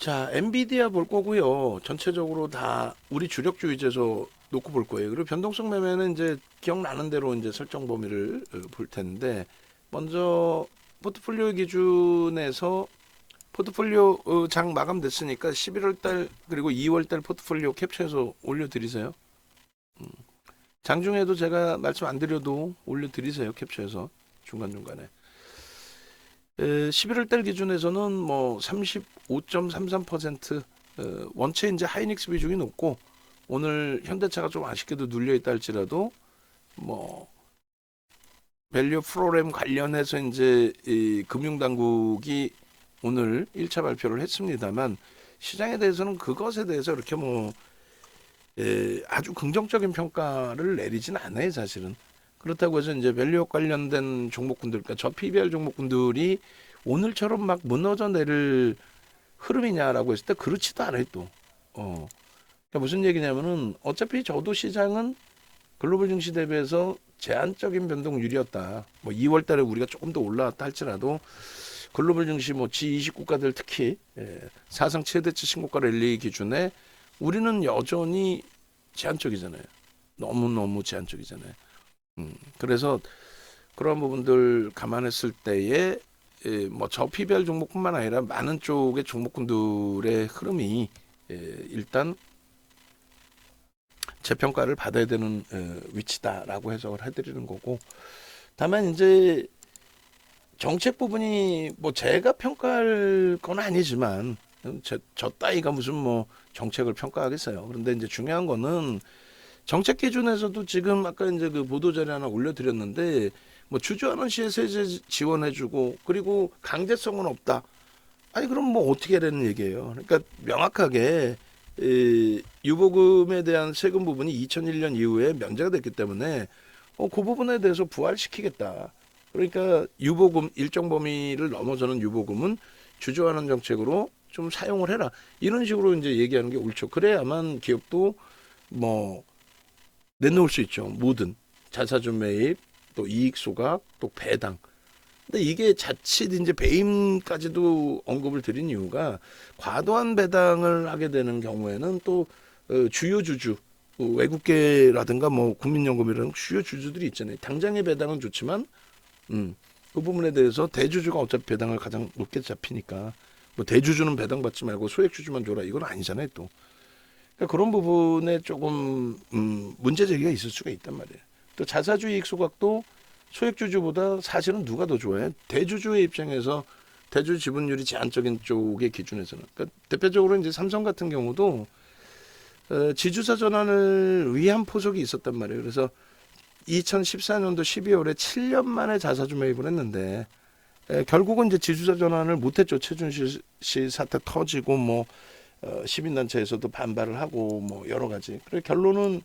자, 엔비디아 볼 거고요. 전체적으로 다 우리 주력주 위주에서 놓고 볼 거예요. 그리고 변동성 매매는 이제 기억나는 대로 이제 설정 범위를 볼 텐데, 먼저 포트폴리오 기준에서 포트폴리오 장 마감됐으니까 11월 달 그리고 2월 달 포트폴리오 캡처해서 올려드리세요. 장중에도 제가 말씀 안 드려도 올려드리세요. 캡처해서 중간중간에. 11월 달 기준에서는 뭐 35.33% 원체 이제 하이닉스 비중이 높고, 오늘 현대차가 좀 아쉽게도 눌려 있다 할지라도 뭐 밸류 프로그램 관련해서 이제 이 금융당국이 오늘 1차 발표를 했습니다만, 시장에 대해서는 그것에 대해서 이렇게 뭐 아주 긍정적인 평가를 내리진 않아요, 사실은. 그렇다고 해서 이제 밸류업 관련된 종목군들, 그러니까 저 PBR 종목군들이 오늘처럼 막 무너져 내릴 흐름이냐라고 했을 때 그렇지도 않아요, 또. 그러니까 무슨 얘기냐면은 어차피 저도 시장은 글로벌 증시 대비해서 제한적인 변동률이었다. 뭐 2월 달에 우리가 조금 더 올라왔다 할지라도 글로벌 증시 뭐 G20 국가들 특히 사상 최대치 신고가 랠리 기준에 우리는 여전히 제한적이잖아요. 너무너무 제한적이잖아요. 그래서 그런 부분들 감안했을 때에 뭐 저 PBR 종목뿐만 아니라 많은 쪽의 종목군들의 흐름이 일단 재평가를 받아야 되는 위치다라고 해석을 해드리는 거고, 다만 이제 정책 부분이 뭐 제가 평가할 건 아니지만 저 따위가 무슨 뭐 정책을 평가하겠어요. 그런데 이제 중요한 거는 정책 기준에서도 지금 아까 이제 그 보도 자료 하나 올려드렸는데, 뭐 주주환원 시에 세제 지원해주고 그리고 강제성은 없다. 아니 그럼 뭐 어떻게 하라는 얘기예요. 그러니까 명확하게 유보금에 대한 세금 부분이 2001년 이후에 면제가 됐기 때문에 그 부분에 대해서 부활시키겠다. 그러니까 유보금 일정 범위를 넘어서는 유보금은 주주환원 정책으로 좀 사용을 해라. 이런 식으로 이제 얘기하는 게 옳죠. 그래야만 기업도 뭐 내놓을 수 있죠. 뭐든 자사주 매입, 또 이익 소각, 또 배당. 근데 이게 자칫 이제 배임까지도 언급을 드린 이유가, 과도한 배당을 하게 되는 경우에는 또 주요 주주, 외국계라든가 뭐 국민연금이라는 주요 주주들이 있잖아요. 당장의 배당은 좋지만 그 부분에 대해서 대주주가 어차피 배당을 가장 높게 잡히니까, 뭐 대주주는 배당 받지 말고 소액주주만 줘라, 이건 아니잖아요, 또. 그러니까 그런 부분에 조금 문제 제기가 있을 수가 있단 말이에요. 또 자사주 이익 소각도 소액주주보다 사실은 누가 더 좋아해? 대주주의 입장에서 대주주 지분율이 제한적인 쪽의 기준에서는. 그러니까 대표적으로 이제 삼성 같은 경우도 지주사 전환을 위한 포석이 있었단 말이에요. 그래서 2014년도 12월에 7년 만에 자사주 매입을 했는데, 결국은 이제 지주사 전환을 못했죠. 최준실 씨 사태 터지고 뭐 시민단체에서도 반발을 하고 뭐 여러 가지. 그래 결론은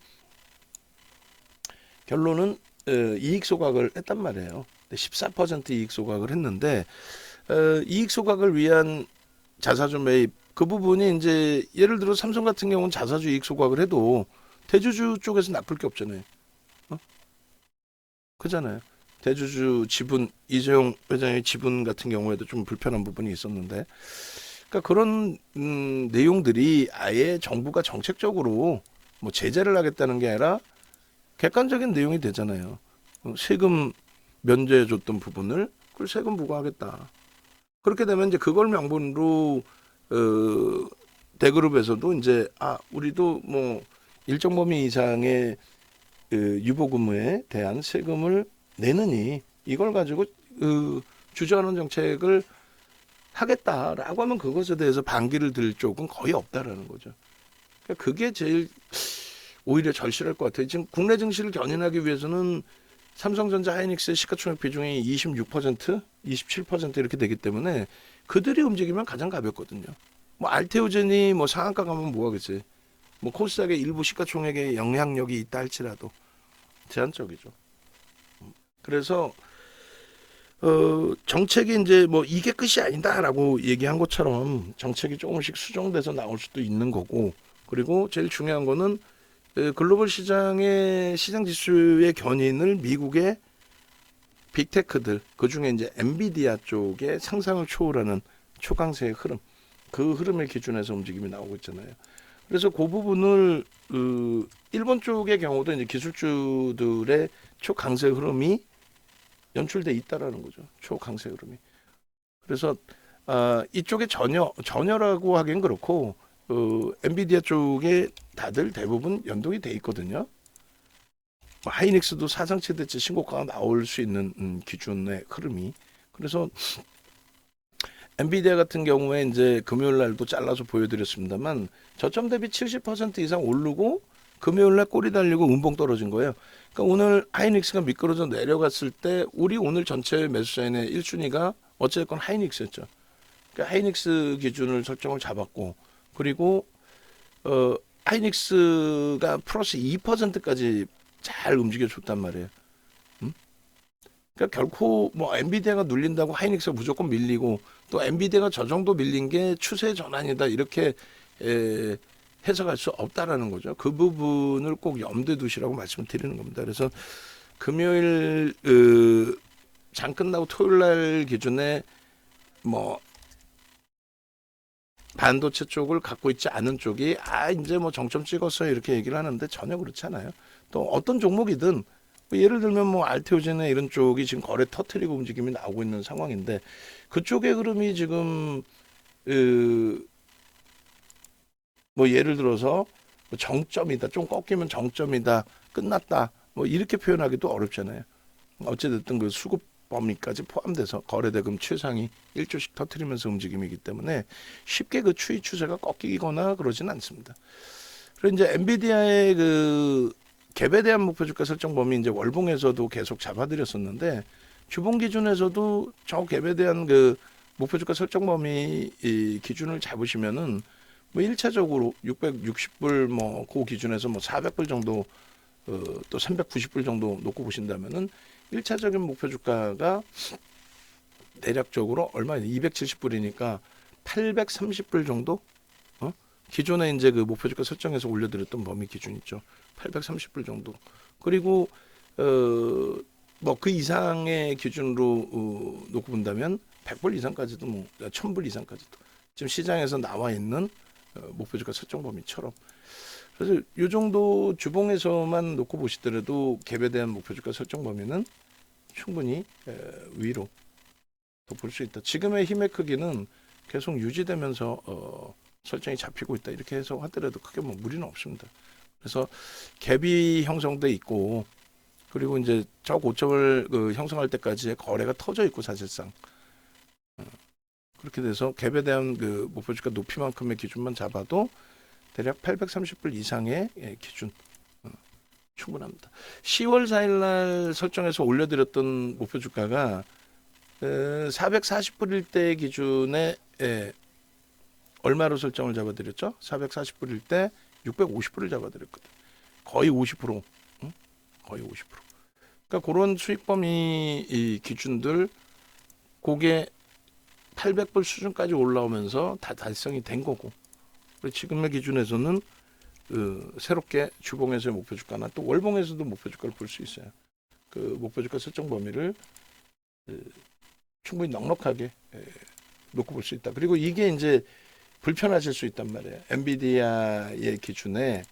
이익 소각을 했단 말이에요. 14% 이익 소각을 했는데, 이익 소각을 위한 자사주 매입, 그 부분이 이제 예를 들어 삼성 같은 경우는 자사주 이익 소각을 해도 대주주 쪽에서 나쁠 게 없잖아요. 그잖아요. 대주주 지분, 이재용 회장의 지분 같은 경우에도 좀 불편한 부분이 있었는데, 그러니까 그런 내용들이 아예 정부가 정책적으로 뭐 제재를 하겠다는 게 아니라 객관적인 내용이 되잖아요. 세금 면제해 줬던 부분을 그걸 세금 부과하겠다. 그렇게 되면 이제 그걸 명분으로 대그룹에서도 이제 우리도 뭐 일정 범위 이상의 유보금에 대한 세금을 내느니 이걸 가지고 주저하는 정책을 하겠다라고 하면 그것에 대해서 반기를 들 쪽은 거의 없다라는 거죠. 그러니까 그게 제일 오히려 절실할 것 같아요. 지금 국내 증시를 견인하기 위해서는 삼성전자 하이닉스의 시가총액 비중이 26%, 27% 이렇게 되기 때문에 그들이 움직이면 가장 가볍거든요. 뭐 알테오젠이 뭐 상한가 가면 뭐 하겠어요. 뭐 코스닥의 일부 시가총액에 영향력이 있다 할지라도 제한적이죠. 그래서 정책이 이제 뭐 이게 끝이 아니다라고 얘기한 것처럼 정책이 조금씩 수정돼서 나올 수도 있는 거고, 그리고 제일 중요한 거는 글로벌 시장의 시장 지수의 견인을 미국의 빅테크들, 그 중에 이제 엔비디아 쪽의 상상을 초월하는 초강세의 흐름, 그 흐름의 기준에서 움직임이 나오고 있잖아요. 그래서 그 부분을 일본 쪽의 경우도 이제 기술주들의 초강세 흐름이 연출돼 있다라는 거죠. 초강세 흐름이. 그래서 이쪽에 전혀라고 하긴 그렇고 엔비디아 쪽에 다들 대부분 연동이 돼 있거든요. 하이닉스도 사상 최대치 신고가가 나올 수 있는 기준의 흐름이. 그래서 엔비디아 같은 경우에 이제 금요일 날도 잘라서 보여드렸습니다만 저점 대비 70% 이상 오르고 금요일 날 꼬리 달리고 음봉 떨어진 거예요. 그러니까 오늘 하이닉스가 미끄러져 내려갔을 때 우리 오늘 전체 매수자인의 1순위가 어쨌건 하이닉스였죠. 그러니까 하이닉스 기준을 설정을 잡았고 그리고 하이닉스가 플러스 2%까지 잘 움직여줬단 말이에요. 그러니까 결코 뭐 엔비디아가 눌린다고 하이닉스가 무조건 밀리고 또 엔비디아가 저 정도 밀린 게 추세 전환이다 이렇게 해석할 수 없다라는 거죠. 그 부분을 꼭 염두에 두시라고 말씀을 드리는 겁니다. 그래서 금요일 장 끝나고 토요일 날 기준에 뭐 반도체 쪽을 갖고 있지 않은 쪽이 이제 뭐 정점 찍었어요 이렇게 얘기를 하는데 전혀 그렇지 않아요. 또 어떤 종목이든 뭐 예를 들면 뭐 알테오젠이나 이런 쪽이 지금 거래 터트리고 움직임이 나오고 있는 상황인데 그쪽의 흐름이 지금 뭐 예를 들어서 뭐 정점이다 좀 꺾이면 정점이다 끝났다 뭐 이렇게 표현하기도 어렵잖아요. 어찌됐든 그 수급 범위까지 포함돼서 거래대금 최상위 1조씩 터트리면서 움직임이기 때문에 쉽게 그 추이 추세가 꺾이거나 그러진 않습니다. 그리고 이제 엔비디아의 그 갭에 대한 목표 주가 설정 범위 이제 월봉에서도 계속 잡아드렸었는데 주봉 기준에서도 저 갭에 대한 그 목표 주가 설정 범위 이 기준을 잡으시면은 뭐 1차적으로 660불 뭐 그 기준에서 뭐 400불 정도 또 390불 정도 놓고 보신다면은 1차적인 목표 주가가 대략적으로 얼마냐 270불이니까 830불 정도 기존에 이제 그 목표 주가 설정해서 올려드렸던 범위 기준 있죠. 830불 정도. 그리고 뭐 그 이상의 기준으로 놓고 본다면 100불 이상까지도 뭐 1000불 이상까지도 지금 시장에서 나와 있는 목표 주가 설정 범위처럼 그래서 이 정도 주봉에서만 놓고 보시더라도 갭에 대한 목표 주가 설정 범위는 충분히 위로 더 볼 수 있다. 지금의 힘의 크기는 계속 유지되면서 설정이 잡히고 있다. 이렇게 해서 하더라도 크게 뭐 무리는 없습니다. 그래서 갭이 형성돼 있고 그리고 이제 저 고점을 형성할 때까지의 거래가 터져 있고 사실상 그렇게 돼서 갭에 대한 그 목표 주가 높이만큼의 기준만 잡아도 대략 830불 이상의 기준 충분합니다. 10월 4일 날 설정해서 올려드렸던 목표 주가가 440불일 때 기준에 얼마로 설정을 잡아드렸죠? 440불일 때 650불을 잡아드렸거든. 거의 50%. 거의 50%. 그러니까 그런 수익 범위 이 기준들 그게 800불 수준까지 올라오면서 다 달성이 된 거고. 지금의 기준에서는 새롭게 주봉에서의 목표 주가나 또 월봉에서도 목표 주가를 볼 수 있어요. 그 목표 주가 설정 범위를 충분히 넉넉하게 놓고 볼 수 있다. 그리고 이게 이제 불편하실 수 있단 말이에요. 엔비디아의 기준에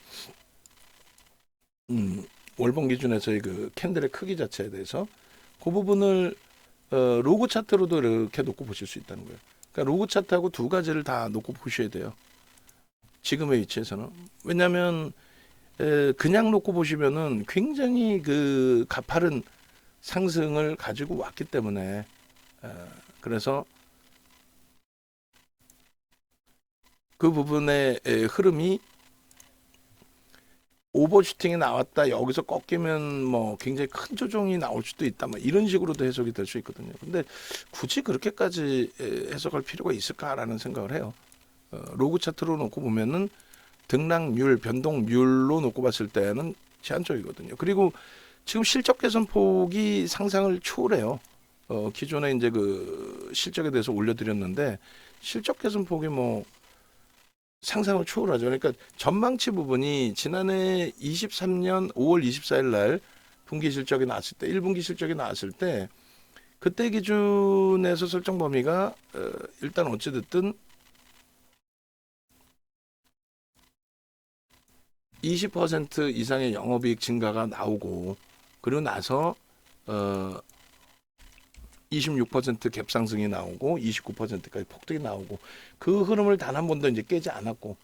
월봉 기준에서의 그 캔들의 크기 자체에 대해서 그 부분을 로그 차트로도 이렇게 놓고 보실 수 있다는 거예요. 그러니까 로그 차트하고 두 가지를 다 놓고 보셔야 돼요. 지금의 위치에서는. 왜냐하면 그냥 놓고 보시면은 굉장히 그 가파른 상승을 가지고 왔기 때문에 그래서 그 부분의 흐름이 오버슈팅이 나왔다 여기서 꺾이면 뭐 굉장히 큰 조정이 나올 수도 있다 뭐 이런 식으로도 해석이 될 수 있거든요. 근데 굳이 그렇게까지 해석할 필요가 있을까라는 생각을 해요. 로그 차트로 놓고 보면은 등락률, 변동률로 놓고 봤을 때는 제한적이거든요. 그리고 지금 실적 개선 폭이 상상을 초월해요. 기존에 이제 그 실적에 대해서 올려드렸는데 실적 개선 폭이 뭐 상상을 초월하죠. 그러니까 전망치 부분이 지난해 23년 5월 24일 날 분기 실적이 나왔을 때 1분기 실적이 나왔을 때 그때 기준에서 설정 범위가 일단 어찌됐든 20% 이상의 영업이익 증가가 나오고 그리고 나서 26% 갭 상승이 나오고 29%까지 폭등이 나오고 그 흐름을 단 한 번도 이제 깨지 않았고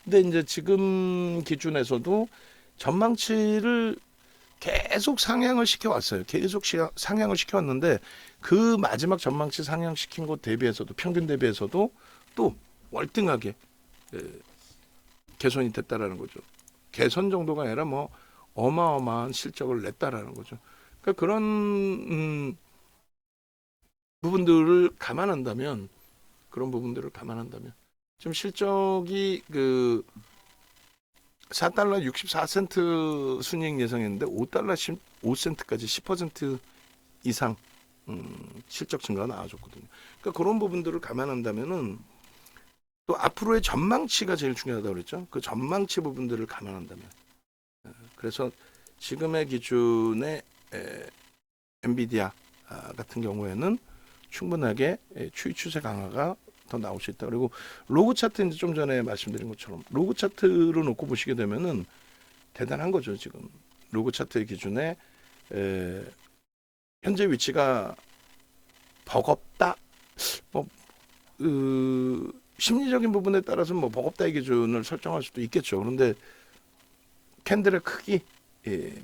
근데 이제 지금 기준에서도 전망치를 계속 상향을 시켜왔어요. 계속 상향을 시켜왔는데 그 마지막 전망치 상향시킨 것 대비해서도 평균 대비해서도 또 월등하게 개선이 됐다라는 거죠. 개선 정도가 아니라 뭐 어마어마한 실적을 냈다라는 거죠. 그러니까 그런 부분들을 감안한다면 지금 실적이 그 4달러 64센트 순이익 예상했는데 5달러 15센트까지 10% 이상 실적 증가가 나와줬거든요. 그러니까 그런 부분들을 감안한다면은 또 앞으로의 전망치가 제일 중요하다고 그랬죠. 그 전망치 부분들을 감안한다면 그래서 지금의 기준의 엔비디아 같은 경우에는 충분하게 추세 강화가 더 나올 수 있다. 그리고 로그 차트 이제 좀 전에 말씀드린 것처럼 로그 차트로 놓고 보시게 되면은 대단한 거죠. 지금 로그 차트의 기준에 현재 위치가 버겁다. 뭐 심리적인 부분에 따라서 뭐 버겁다의 기준을 설정할 수도 있겠죠. 그런데 캔들의 크기,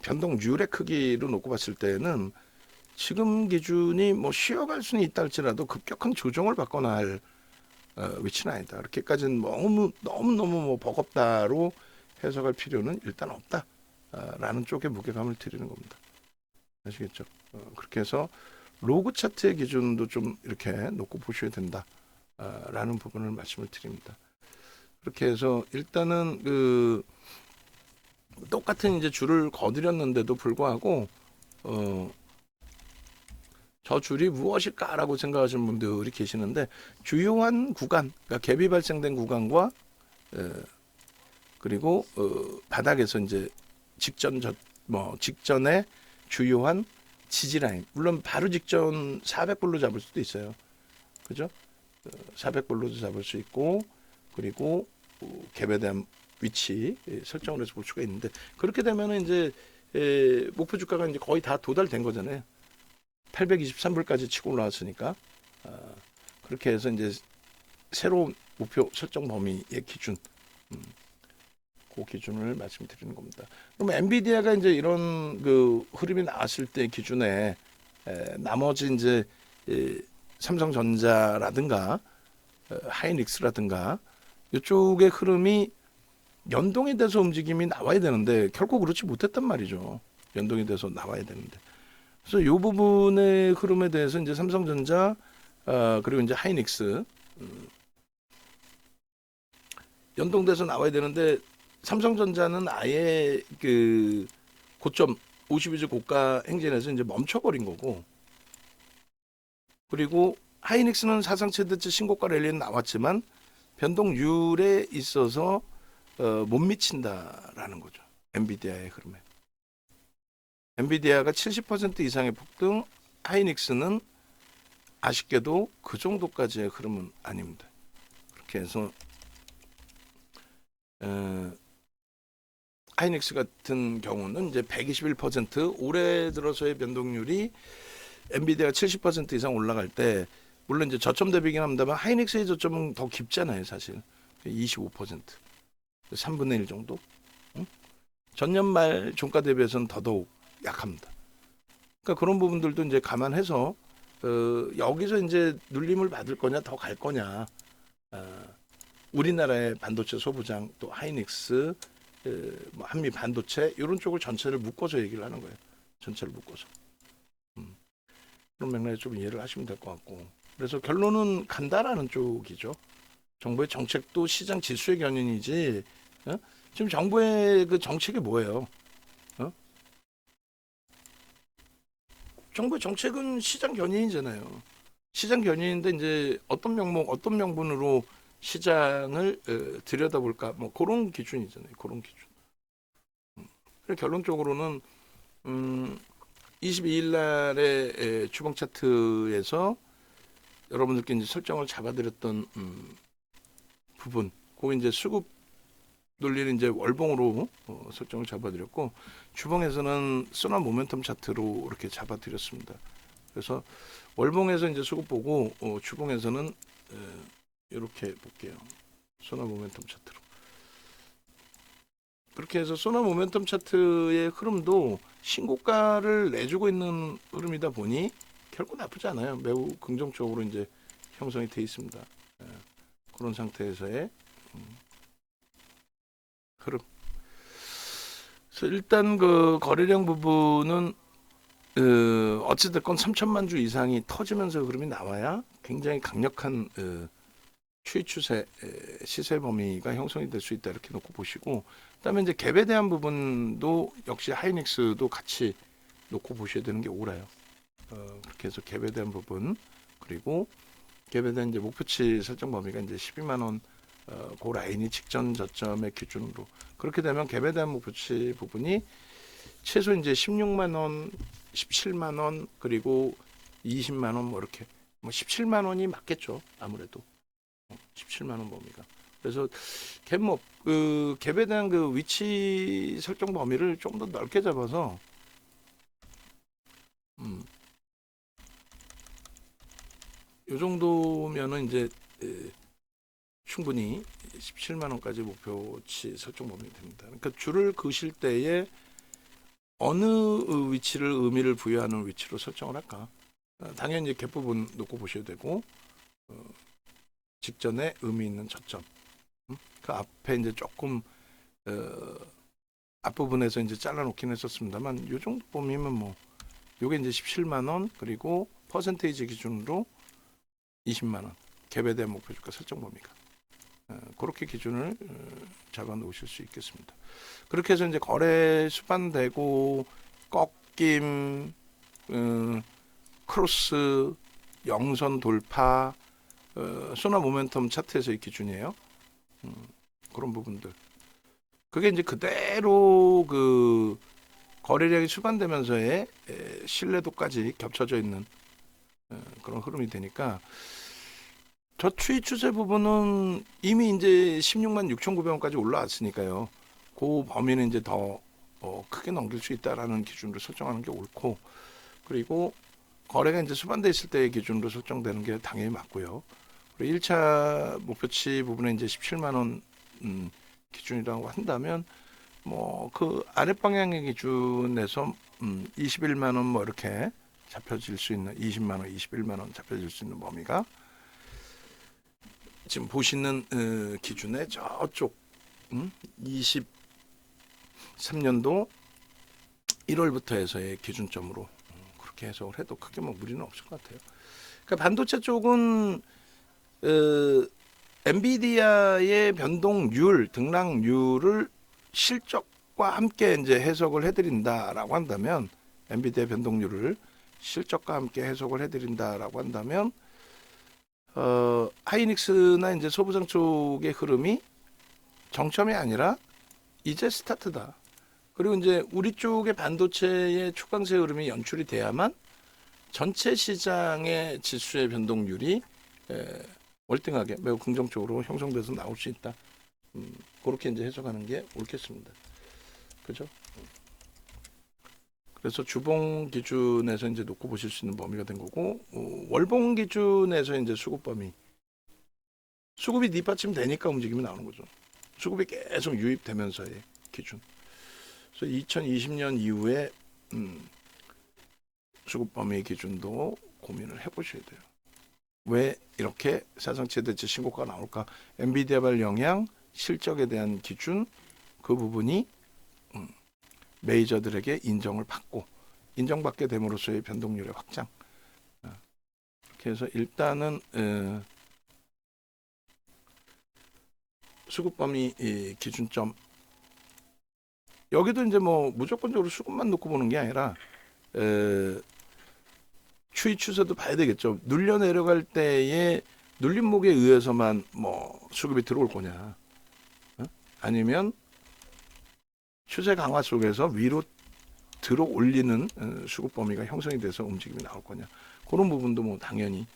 변동률의 크기로 놓고 봤을 때는 지금 기준이 뭐 쉬어갈 수는 있다 할지라도 급격한 조정을 받거나 할 위치는 아니다. 그렇게까지는 너무 뭐 버겁다로 해석할 필요는 일단 없다라는 쪽에 무게감을 드리는 겁니다. 아시겠죠? 그렇게 해서 로그 차트의 기준도 좀 이렇게 놓고 보셔야 된다라는 부분을 말씀을 드립니다. 그렇게 해서 일단은 그 똑같은 이제 줄을 거드렸는데도 불구하고 저 줄이 무엇일까라고 생각하시는 분들이 계시는데 주요한 구간, 그러니까 갭이 발생된 구간과 그리고 바닥에서 이제 직전에 주요한 지지라인, 물론 바로 직전 400불로 잡을 수도 있어요, 그죠? 400불로도 잡을 수 있고 그리고 갭에 대한 위치 설정을 해서 볼 수가 있는데 그렇게 되면은 이제 목표 주가가 이제 거의 다 도달된 거잖아요. 823불까지 치고 올라왔으니까 그렇게 해서 이제 새로운 목표 설정 범위의 기준, 그 기준을 말씀드리는 겁니다. 그럼 엔비디아가 이제 이런 그 흐름이 나왔을 때 기준에 나머지 이제 삼성전자라든가 하이닉스라든가 이쪽의 흐름이 연동이 돼서 움직임이 나와야 되는데 결코 그렇지 못했단 말이죠. 연동이 돼서 나와야 되는데. 그래서 이 부분의 흐름에 대해서 이제 삼성전자 그리고 이제 하이닉스 연동돼서 나와야 되는데 삼성전자는 아예 그 고점 52주 고가 행진에서 이제 멈춰버린 거고 그리고 하이닉스는 사상 최대치 신고가 랠리는 나왔지만 변동률에 있어서 못 미친다라는 거죠. 엔비디아의 흐름에. 엔비디아가 70% 이상의 폭등, 하이닉스는 아쉽게도 그 정도까지의 흐름은 아닙니다. 그렇게 해서 하이닉스 같은 경우는 이제 121% 올해 들어서의 변동률이 엔비디아가 70% 이상 올라갈 때 물론 이제 저점 대비긴 합니다만 하이닉스의 저점은 더 깊잖아요, 사실. 25%. 3분의 1 정도. 전년 말 종가 대비해서는 더더욱 약합니다. 그러니까 그런 부분들도 이제 감안해서 여기서 이제 눌림을 받을 거냐 더 갈 거냐 우리나라의 반도체 소부장 또 하이닉스 뭐 한미 반도체 이런 쪽을 전체를 묶어서 얘기를 하는 거예요. 전체를 묶어서 그런 맥락에 좀 이해를 하시면 될 것 같고 그래서 결론은 간다라는 쪽이죠. 정부의 정책도 시장 지수의 견인이지 지금 정부의 그 정책이 뭐예요? 정부의 정책은 시장 견인이잖아요. 시장 견인인데 이제 어떤 명목, 어떤 명분으로 시장을 들여다볼까, 뭐 그런 기준이잖아요. 그런 기준. 그래서 결론적으로는 22일 날의 주봉 차트에서 여러분들께 이제 설정을 잡아드렸던 부분, 그 이제 수급 논리를 이제 월봉으로 설정을 잡아드렸고, 주봉에서는 소나 모멘텀 차트로 이렇게 잡아드렸습니다. 그래서 월봉에서 이제 수급 보고 주봉에서는 이렇게 볼게요. 소나 모멘텀 차트로. 그렇게 해서 소나 모멘텀 차트의 흐름도 신고가를 내주고 있는 흐름이다 보니 결코 나쁘지 않아요. 매우 긍정적으로 이제 형성이 돼 있습니다. 그런 상태에서의 흐름. 그래서 일단 그 거래량 부분은 어찌됐건 3천만 주 이상이 터지면서 흐름이 나와야 굉장히 강력한 추이 추세 시세 범위가 형성이 될 수 있다 이렇게 놓고 보시고, 그다음에 이제 갭에 대한 부분도 역시 하이닉스도 같이 놓고 보셔야 되는 게 옳아요. 그렇게 해서 갭에 대한 부분, 그리고 갭에 대한 이제 목표치 설정 범위가 이제 12만 원 그 라인이 직전 저점의 기준으로, 그렇게 되면 갭에 대한 목표치 부분이 최소 이제 16만 원, 17만 원, 그리고 20만 원, 뭐 이렇게, 뭐 17만 원이 맞겠죠, 아무래도 17만 원 범위가. 그래서 그 갭에 대한 그 위치 설정 범위를 좀 더 넓게 잡아서 요 정도면은 이제 충분히 17만 원까지 목표치 설정 범위 됩니다. 그러니까 줄을 그실 때에 어느 위치를 의미를 부여하는 위치로 설정을 할까? 당연히 갭 부분 놓고 보셔야 되고, 직전에 의미 있는 저점, 그 앞에 이제 조금 앞부분에서 이제 잘라놓긴 했었습니다만, 요 정도 범위면 뭐 요게 이제 17만 원, 그리고 퍼센테이지 기준으로 20만 원, 갭에 대한 목표 주가 설정 범위가 그렇게 기준을 잡아 놓으실 수 있겠습니다. 그렇게 해서 이제 거래 수반되고 꺾임, 크로스, 영선 돌파, 소나 모멘텀 차트에서의 기준이에요. 그런 부분들. 그게 이제 그대로 그 거래량이 수반되면서의 신뢰도까지 겹쳐져 있는 그런 흐름이 되니까, 저 추이 추세 부분은 이미 이제 16만 6,900원까지 올라왔으니까요. 그 범위는 이제 더 크게 넘길 수 있다라는 기준으로 설정하는 게 옳고, 그리고 거래가 이제 수반돼 있을 때의 기준으로 설정되는 게 당연히 맞고요. 그리고 1차 목표치 부분에 이제 17만 원 기준이라고 한다면, 뭐 그 아랫 방향의 기준에서 21만 원 뭐 이렇게 잡혀질 수 있는, 20만 원, 21만 원 잡혀질 수 있는 범위가 지금 보시는 기준의 저쪽 23년도 1월부터 해서의 기준점으로 그렇게 해석을 해도 크게 뭐 무리는 없을 것 같아요. 그러니까 반도체 쪽은 엔비디아의 변동률, 등락률을 실적과 함께 이제 해석을 해드린다라고 한다면, 엔비디아 변동률을 실적과 함께 해석을 해드린다라고 한다면, 하이닉스나 이제 소부장 쪽의 흐름이 정점이 아니라 이제 스타트다. 그리고 이제 우리 쪽의 반도체의 초강세 흐름이 연출이 돼야만 전체 시장의 지수의 변동률이 월등하게 매우 긍정적으로 형성돼서 나올 수 있다. 그렇게 이제 해석하는 게 옳겠습니다. 그죠? 그래서 주봉 기준에서 이제 놓고 보실 수 있는 범위가 된 거고, 월봉 기준에서 이제 수급 범위, 수급이 뒷받침 되니까 움직임이 나오는 거죠. 수급이 계속 유입되면서의 기준. 그래서 2020년 이후에 수급 범위 기준도 고민을 해보셔야 돼요. 왜 이렇게 사상 최대치 신고가가 나올까? 엔비디아발 영향, 실적에 대한 기준, 그 부분이 메이저들에게 인정을 받고, 인정받게 됨으로써의 변동률의 확장. 이렇게 해서 일단은 수급 범위 기준점, 여기도 이제 뭐 무조건적으로 수급만 놓고 보는 게 아니라 추이 추세도 봐야 되겠죠. 눌려 내려갈 때의 눌림목에 의해서만 뭐 수급이 들어올 거냐, 아니면 추세 강화 속에서 위로 들어 올리는 수급 범위가 형성이 돼서 움직임이 나올 거냐, 그런 부분도 뭐 당연히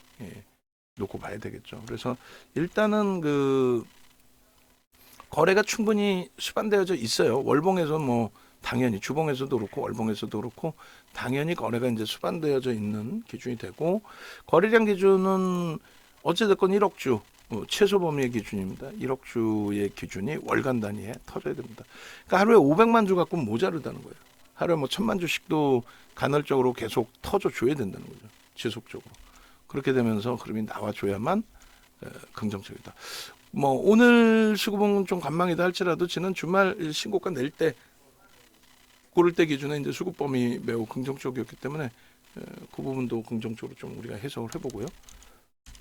놓고 봐야 되겠죠. 그래서 일단은 그 거래가 충분히 수반되어져 있어요. 월봉에서 뭐 당연히 주봉에서도 그렇고 월봉에서도 그렇고 당연히 거래가 이제 수반되어져 있는 기준이 되고, 거래량 기준은 어찌됐건 1억 주 최소 범위의 기준입니다. 1억 주의 기준이 월간 단위에 터져야 됩니다. 그러니까 하루에 500만 주 갖고 모자르다는 거예요. 하루에 뭐 1000만 주씩도 간헐적으로 계속 터져 줘야 된다는 거죠. 지속적으로. 그렇게 되면서 흐름이 나와줘야만 긍정적이다. 뭐 오늘 수급은 좀 관망이다 할지라도 지난 주말 신고가 낼 때 고를 때 기준에 이제 수급 범위 매우 긍정적이었기 때문에 그 부분도 긍정적으로 좀 우리가 해석을 해보고요.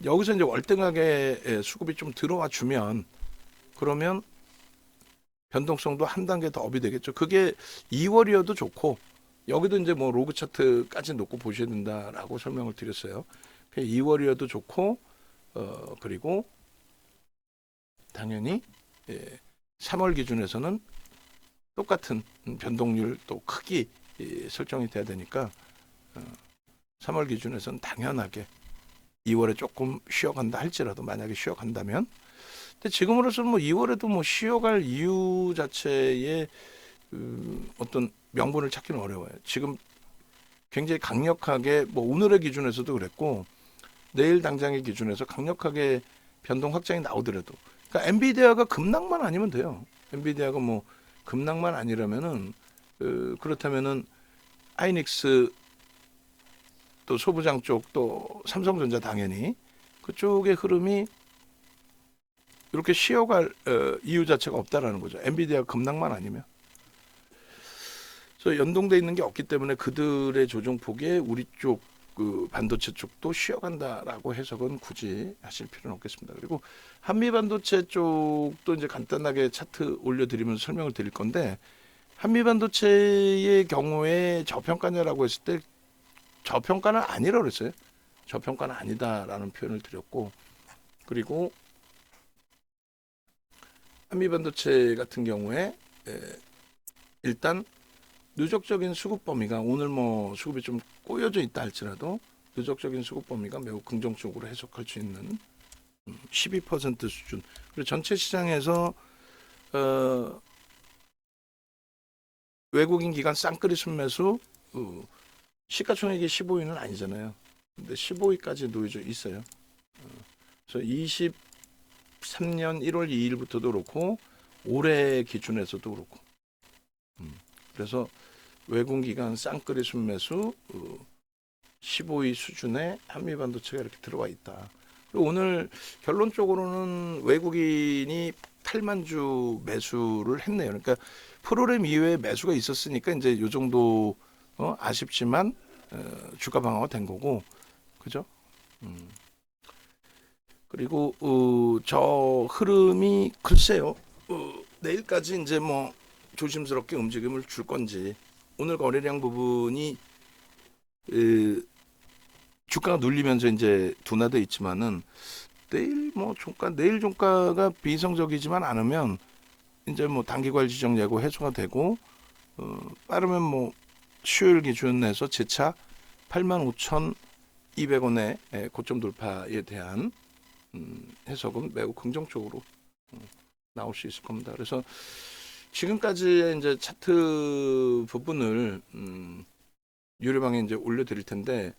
여기서 이제 월등하게 수급이 좀 들어와 주면 그러면 변동성도 한 단계 더 업이 되겠죠. 그게 2월이어도 좋고, 여기도 이제 뭐 로그 차트까지 놓고 보셔야 된다라고 설명을 드렸어요. 2월이어도 좋고, 그리고 당연히 3월 기준에서는 똑같은 변동률 또 크기 설정이 돼야 되니까 3월 기준에서는 당연하게 2월에 조금 쉬어간다 할지라도, 만약에 쉬어간다면, 근데 지금으로서는 뭐 2월에도 뭐 쉬어갈 이유 자체의 어떤 명분을 찾기는 어려워요. 지금 굉장히 강력하게 뭐 오늘의 기준에서도 그랬고 내일 당장의 기준에서 강력하게 변동 확장이 나오더라도, 그러니까 엔비디아가 급락만 아니면 돼요. 엔비디아가 뭐 급락만 아니라면은 그렇다면은 하이닉스 또 소부장 쪽 또 삼성전자 당연히 그쪽의 흐름이 이렇게 쉬어갈 이유 자체가 없다라는 거죠. 엔비디아 급락만 아니면. 그래서 연동돼 있는 게 없기 때문에 그들의 조정폭에 우리 쪽 그 반도체 쪽도 쉬어간다라고 해석은 굳이 하실 필요는 없겠습니다. 그리고 한미 반도체 쪽도 이제 간단하게 차트 올려드리면서 설명을 드릴 건데, 한미 반도체의 경우에 저평가냐라고 했을 때 저평가는 아니라고 그랬어요. 저평가는 아니다라는 표현을 드렸고, 그리고 한미 반도체 같은 경우에 일단 누적적인 수급 범위가 오늘 뭐 수급이 좀 꼬여져 있다 할지라도 누적적인 수급 범위가 매우 긍정적으로 해석할 수 있는 12% 수준. 그리고 전체 시장에서 외국인 기관 쌍끌이 순매수 시가총액이 15위는 아니잖아요. 근데 15위까지 놓여져 있어요. 그래서 23년 1월 2일부터도 그렇고 올해 기준에서도 그렇고. 그래서 외국기관 쌍끌이 순매수 15위 수준의 한미반도체가 이렇게 들어와 있다. 그리고 오늘 결론적으로는 외국인이 8만 주 매수를 했네요. 그러니까 프로그램 이외에 매수가 있었으니까 이제 이 정도 아쉽지만 주가 방어가 된 거고, 그죠? 그리고 저 흐름이 글쎄요. 내일까지 이제 뭐 조심스럽게 움직임을 줄 건지, 오늘 거래량 부분이 주가가 눌리면서 이제 둔화돼 있지만은 내일 종가가 비이성적이지만 않으면 이제 뭐 단기관 지정 예고 해소가 되고 빠르면 뭐 수요일 기준에서 재차 85,200원의 고점 돌파에 대한 해석은 매우 긍정적으로 나올 수 있을 겁니다. 그래서 지금까지의 이제 차트 부분을 유료방에 이제 올려드릴 텐데,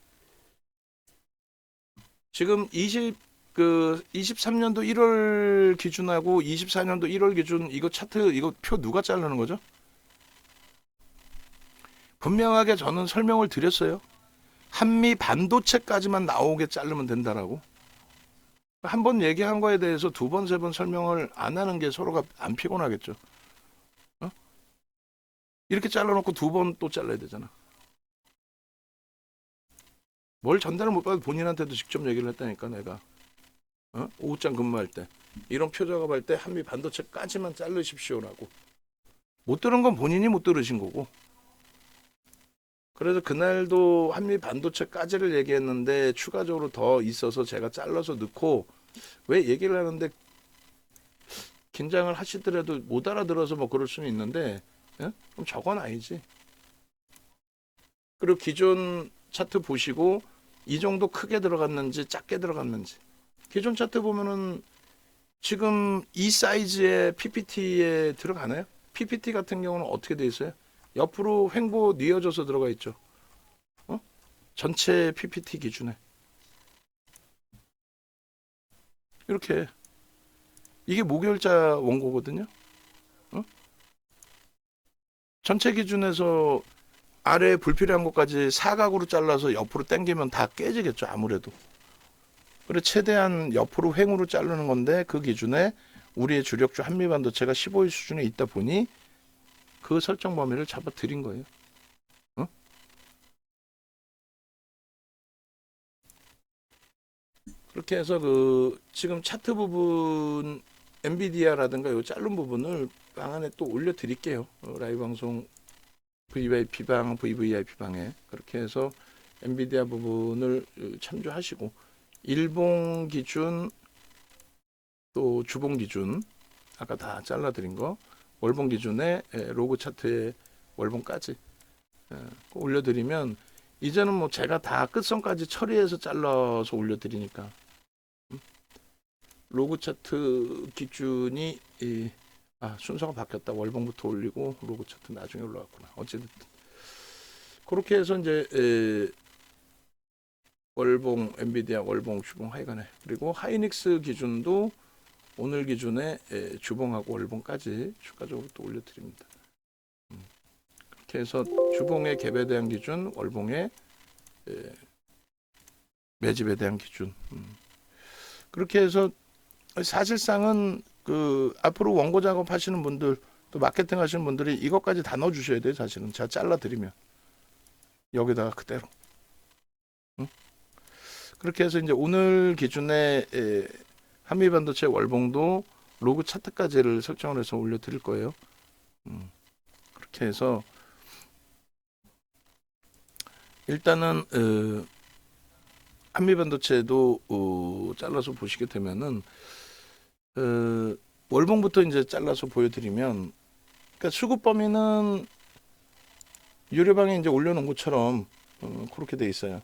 지금 23년도 1월 기준하고 24년도 1월 기준 이거 차트 이거 표 누가 자르는 거죠? 분명하게 저는 설명을 드렸어요. 한미 반도체까지만 나오게 자르면 된다라고. 한 번 얘기한 거에 대해서 두 번, 세 번 설명을 안 하는 게 서로가 안 피곤하겠죠. 이렇게 잘라놓고 두 번 또 잘라야 되잖아. 뭘 전달을 못 받아도 본인한테도 직접 얘기를 했다니까 내가. 오후장 근무할 때 이런 표 작업할 때 한미 반도체까지만 자르십시오라고. 못 들은 건 본인이 못 들으신 거고. 그래서 그날도 한미 반도체까지를 얘기했는데 추가적으로 더 있어서 제가 잘라서 넣고, 왜 얘기를 하는데 긴장을 하시더라도 못 알아들어서 뭐 그럴 수는 있는데, 그럼 저건 아니지. 그리고 기존 차트 보시고 이 정도 크게 들어갔는지 작게 들어갔는지, 기존 차트 보면은 지금 이 사이즈의 PPT에 들어가나요? PPT 같은 경우는 어떻게 돼 있어요? 옆으로 횡보 뉘어져서 들어가 있죠. 어? 전체 PPT 기준에 이렇게 이게 무결자 원고거든요. 어? 전체 기준에서 아래 불필요한 것까지 사각으로 잘라서 옆으로 당기면 다 깨지겠죠, 아무래도. 그래 최대한 옆으로 횡으로 자르는 건데 그 기준에 우리의 주력주 한미반도체가 15일 수준에 있다 보니 그 설정 범위를 잡아 드린 거예요. 어? 그렇게 해서 그 지금 차트 부분 엔비디아라든가 요 자른 부분을 방 안에 또 올려 드릴게요. 라이브 방송 VVIP 방, VVIP 방에 그렇게 해서 엔비디아 부분을 참조하시고 일봉 기준 또 주봉 기준 아까 다 잘라드린 거 월봉 기준에 로그 차트의 월봉까지 올려드리면 이제는 뭐 제가 다 끝선까지 처리해서 잘라서 올려드리니까 로그 차트 기준이 순서가 바뀌었다. 월봉부터 올리고 로그 차트 나중에 올라왔구나. 어쨌든 그렇게 해서 이제 월봉 엔비디아 월봉 주봉 하여간에 그리고 하이닉스 기준도 오늘 기준에 주봉하고 월봉까지 추가적으로 또 올려드립니다. 그렇게 해서 주봉의 갭에 대한 기준, 월봉의 매집에 대한 기준. 그렇게 해서 사실상은 그 앞으로 원고 작업하시는 분들 또 마케팅 하시는 분들이 이것까지 다 넣어주셔야 돼요. 사실은 제가 잘라드리면 여기다가 그대로. 그렇게 해서 이제 오늘 기준에 한미반도체 월봉도 로그 차트까지를 설정을 해서 올려드릴 거예요. 그렇게 해서 일단은 한미반도체도 잘라서 보시게 되면은 월봉부터 이제 잘라서 보여드리면 그러니까 수급 범위는 유료방에 이제 올려놓은 것처럼 그렇게 돼 있어요.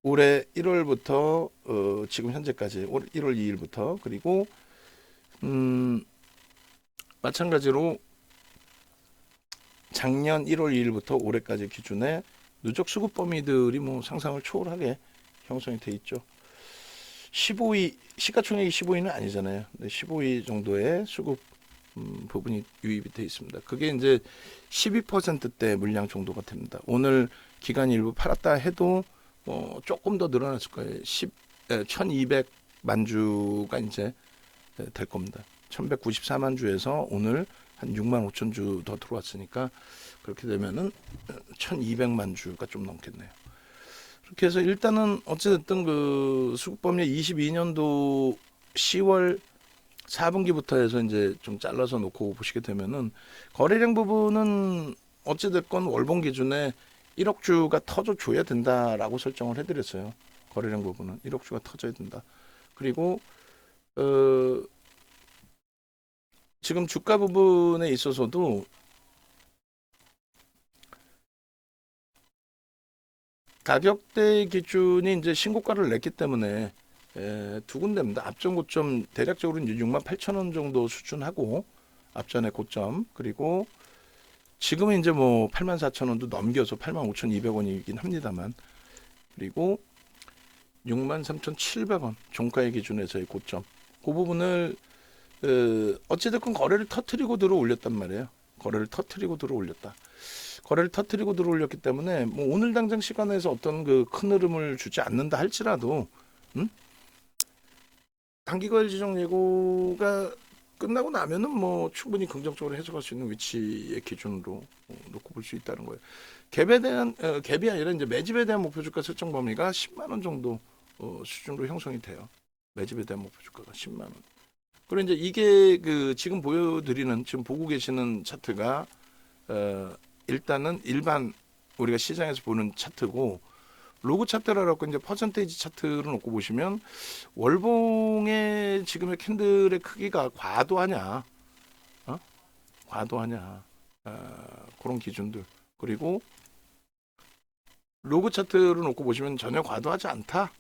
올해 1월부터 지금 현재까지 1월 2일부터 그리고 마찬가지로 작년 1월 2일부터 올해까지 기준에 누적 수급 범위들이 뭐 상상을 초월하게 형성이 돼 있죠. 15위 시가총액이 15위는 아니잖아요. 15위 정도의 수급 부분이 유입이 돼 있습니다. 그게 이제 12%대 물량 정도가 됩니다. 오늘 기간 일부 팔았다 해도 조금 더 늘어났을 거예요. 1200만 주가 이제 될 겁니다. 1194만 주에서 오늘 한 6만 5천 주 더 들어왔으니까 그렇게 되면은 1200만 주가 좀 넘겠네요. 그렇게 해서 일단은 어찌됐든 그 수급범위 22년도 10월 4분기부터 해서 이제 좀 잘라서 놓고 보시게 되면은 거래량 부분은 어찌됐건 월봉 기준에 1억 주가 터져줘야 된다라고 설정을 해드렸어요. 거래량 부분은 1억 주가 터져야 된다. 그리고 지금 주가 부분에 있어서도 가격대 기준이 이제 신고가를 냈기 때문에 두 군데입니다. 앞전 고점 대략적으로 이제 68,000원 정도 수준하고 앞전의 고점 그리고 지금은 이제 뭐 84,000원도 넘겨서 85,200원이긴 합니다만 그리고 63,700원 종가의 기준에서의 고점 그 부분을 어찌됐건 거래를 터트리고 들어 올렸단 말이에요. 거래를 터트리고 들어 올렸다. 거래를 터트리고 들어 올렸기 때문에 뭐 오늘 당장 시간에서 어떤 그 큰 흐름을 주지 않는다 할지라도 단기거래 지정 예고가 끝나고 나면은 뭐 충분히 긍정적으로 해석할 수 있는 위치의 기준으로 놓고 볼 수 있다는 거예요. 갭에 대한 갭이 아니라 이제 매집에 대한 목표 주가 설정 범위가 10만 원 정도 수준으로 형성이 돼요. 매집에 대한 목표 주가가 10만 원. 그리고 이제 이게 그 지금 보여드리는 지금 보고 계시는 차트가 일단은 일반 우리가 시장에서 보는 차트고 로그 차트라고 이제 퍼센테이지 차트를 놓고 보시면 월봉의 지금의 캔들의 크기가 과도하냐, 과도하냐 그런 기준들 그리고 로그 차트를 놓고 보시면 전혀 과도하지 않다.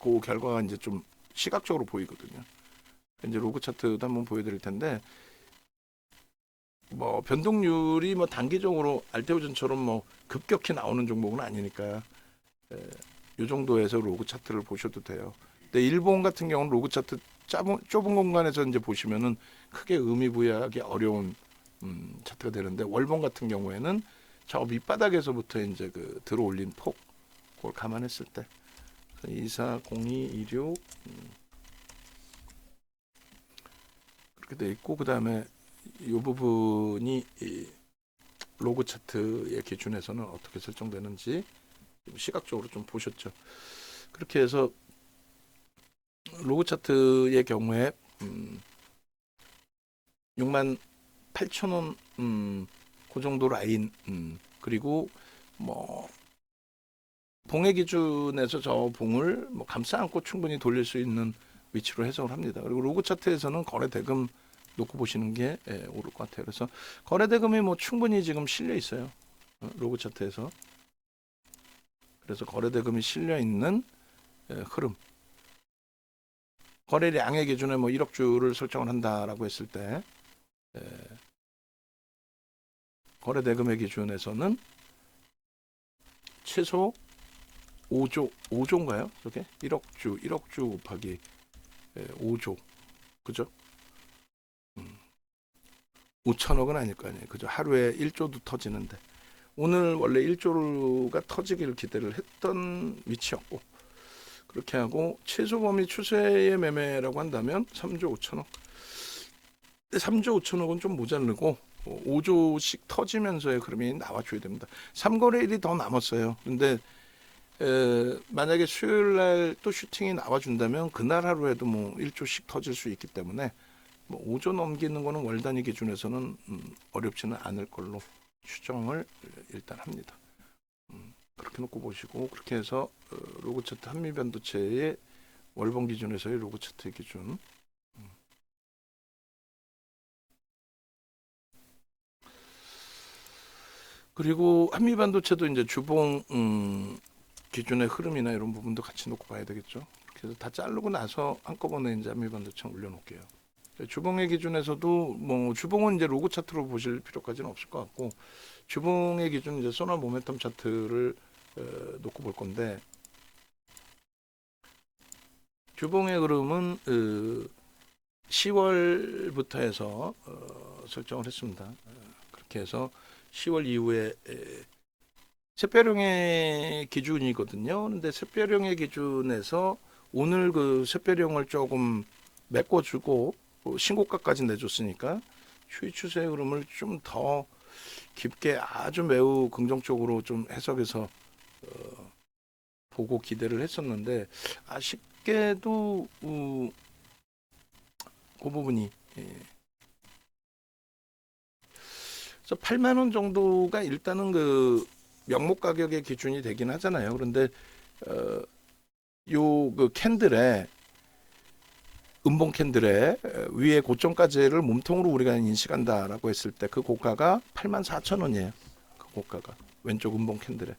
그 결과가 이제 좀 시각적으로 보이거든요. 이제 로그 차트도 한번 보여드릴 텐데, 뭐 변동률이 뭐 단기적으로 알테오전처럼 뭐 급격히 나오는 종목은 아니니까 이 정도에서 로그 차트를 보셔도 돼요. 근데 일본 같은 경우는 로그 차트 좁은 공간에서 이제 보시면은 크게 의미 부여하기 어려운 차트가 되는데, 월봉 같은 경우에는 저 밑바닥에서부터 이제 그 들어올린 폭, 그걸 감안했을 때 240226 그렇게 돼 있고, 그 다음에 이 부분이 이 로그 차트의 기준에서는 어떻게 설정되는지 시각적으로 좀 보셨죠. 그렇게 해서 로그 차트의 경우에 68,000원 그 정도 라인, 그리고 뭐 봉의 기준에서 저 봉을 뭐 감싸 안고 충분히 돌릴 수 있는 위치로 해석을 합니다. 그리고 로그 차트에서는 거래 대금 놓고 보시는 게 옳을 것 같아요. 그래서 거래 대금이 뭐 충분히 지금 실려 있어요. 로그 차트에서. 그래서 거래 대금이 실려 있는 흐름. 거래량의 기준에 뭐 1억 주를 설정을 한다라고 했을 때 거래 대금의 기준에서는 최소 5조인가요? 저게 1억 주 곱하기 5조, 그죠? 5천억은 아닐 거 아니에요, 그죠? 하루에 1조도 터지는데, 오늘 원래 1조가 터지기를 기대를 했던 위치였고, 그렇게 하고 최소 범위 추세의 매매라고 한다면 3조 5천억. 3조 5천억은 좀 모자르고 5조씩 터지면서의 흐름이 나와줘야 됩니다. 3거래일이 더 남았어요. 근데 만약에 수요일 날 또 슈팅이 나와준다면 그날 하루에도 뭐 1조씩 터질 수 있기 때문에 뭐 5조 넘기는 거는 월 단위 기준에서는 어렵지는 않을 걸로 추정을 일단 합니다. 그렇게 놓고 보시고, 그렇게 해서 로그 차트 한미반도체의 월봉 기준에서의 로그 차트의 기준, 그리고 한미반도체도 이제 주봉 기준의 흐름이나 이런 부분도 같이 놓고 봐야 되겠죠. 그래서 다 자르고 나서 한꺼번에 이제 한미반도체 올려놓을게요. 주봉의 기준에서도 뭐 주봉은 이제 로그 차트로 보실 필요까지는 없을 것 같고, 주봉의 기준 이제 소나 모멘텀 차트를 놓고 볼 건데, 주봉의 흐름은 10월부터 해서 설정을 했습니다. 그렇게 해서 10월 이후에 샛별형의 기준이거든요. 근데 샛별형의 기준에서 오늘 그 샛별형을 조금 메꿔주고 신고가까지 내줬으니까 추이 추세 흐름을 좀 더 깊게 아주 매우 긍정적으로 좀 해석해서 보고 기대를 했었는데, 아쉽게도 그 부분이 그래서 8만 원 정도가 일단은 그 명목 가격의 기준이 되긴 하잖아요. 그런데 요 그 캔들에 음봉 캔들에 위에 고점까지를 몸통으로 우리가 인식한다라고 했을 때 그 고가가 84,000원이에요. 그 고가가 왼쪽 음봉 캔들에.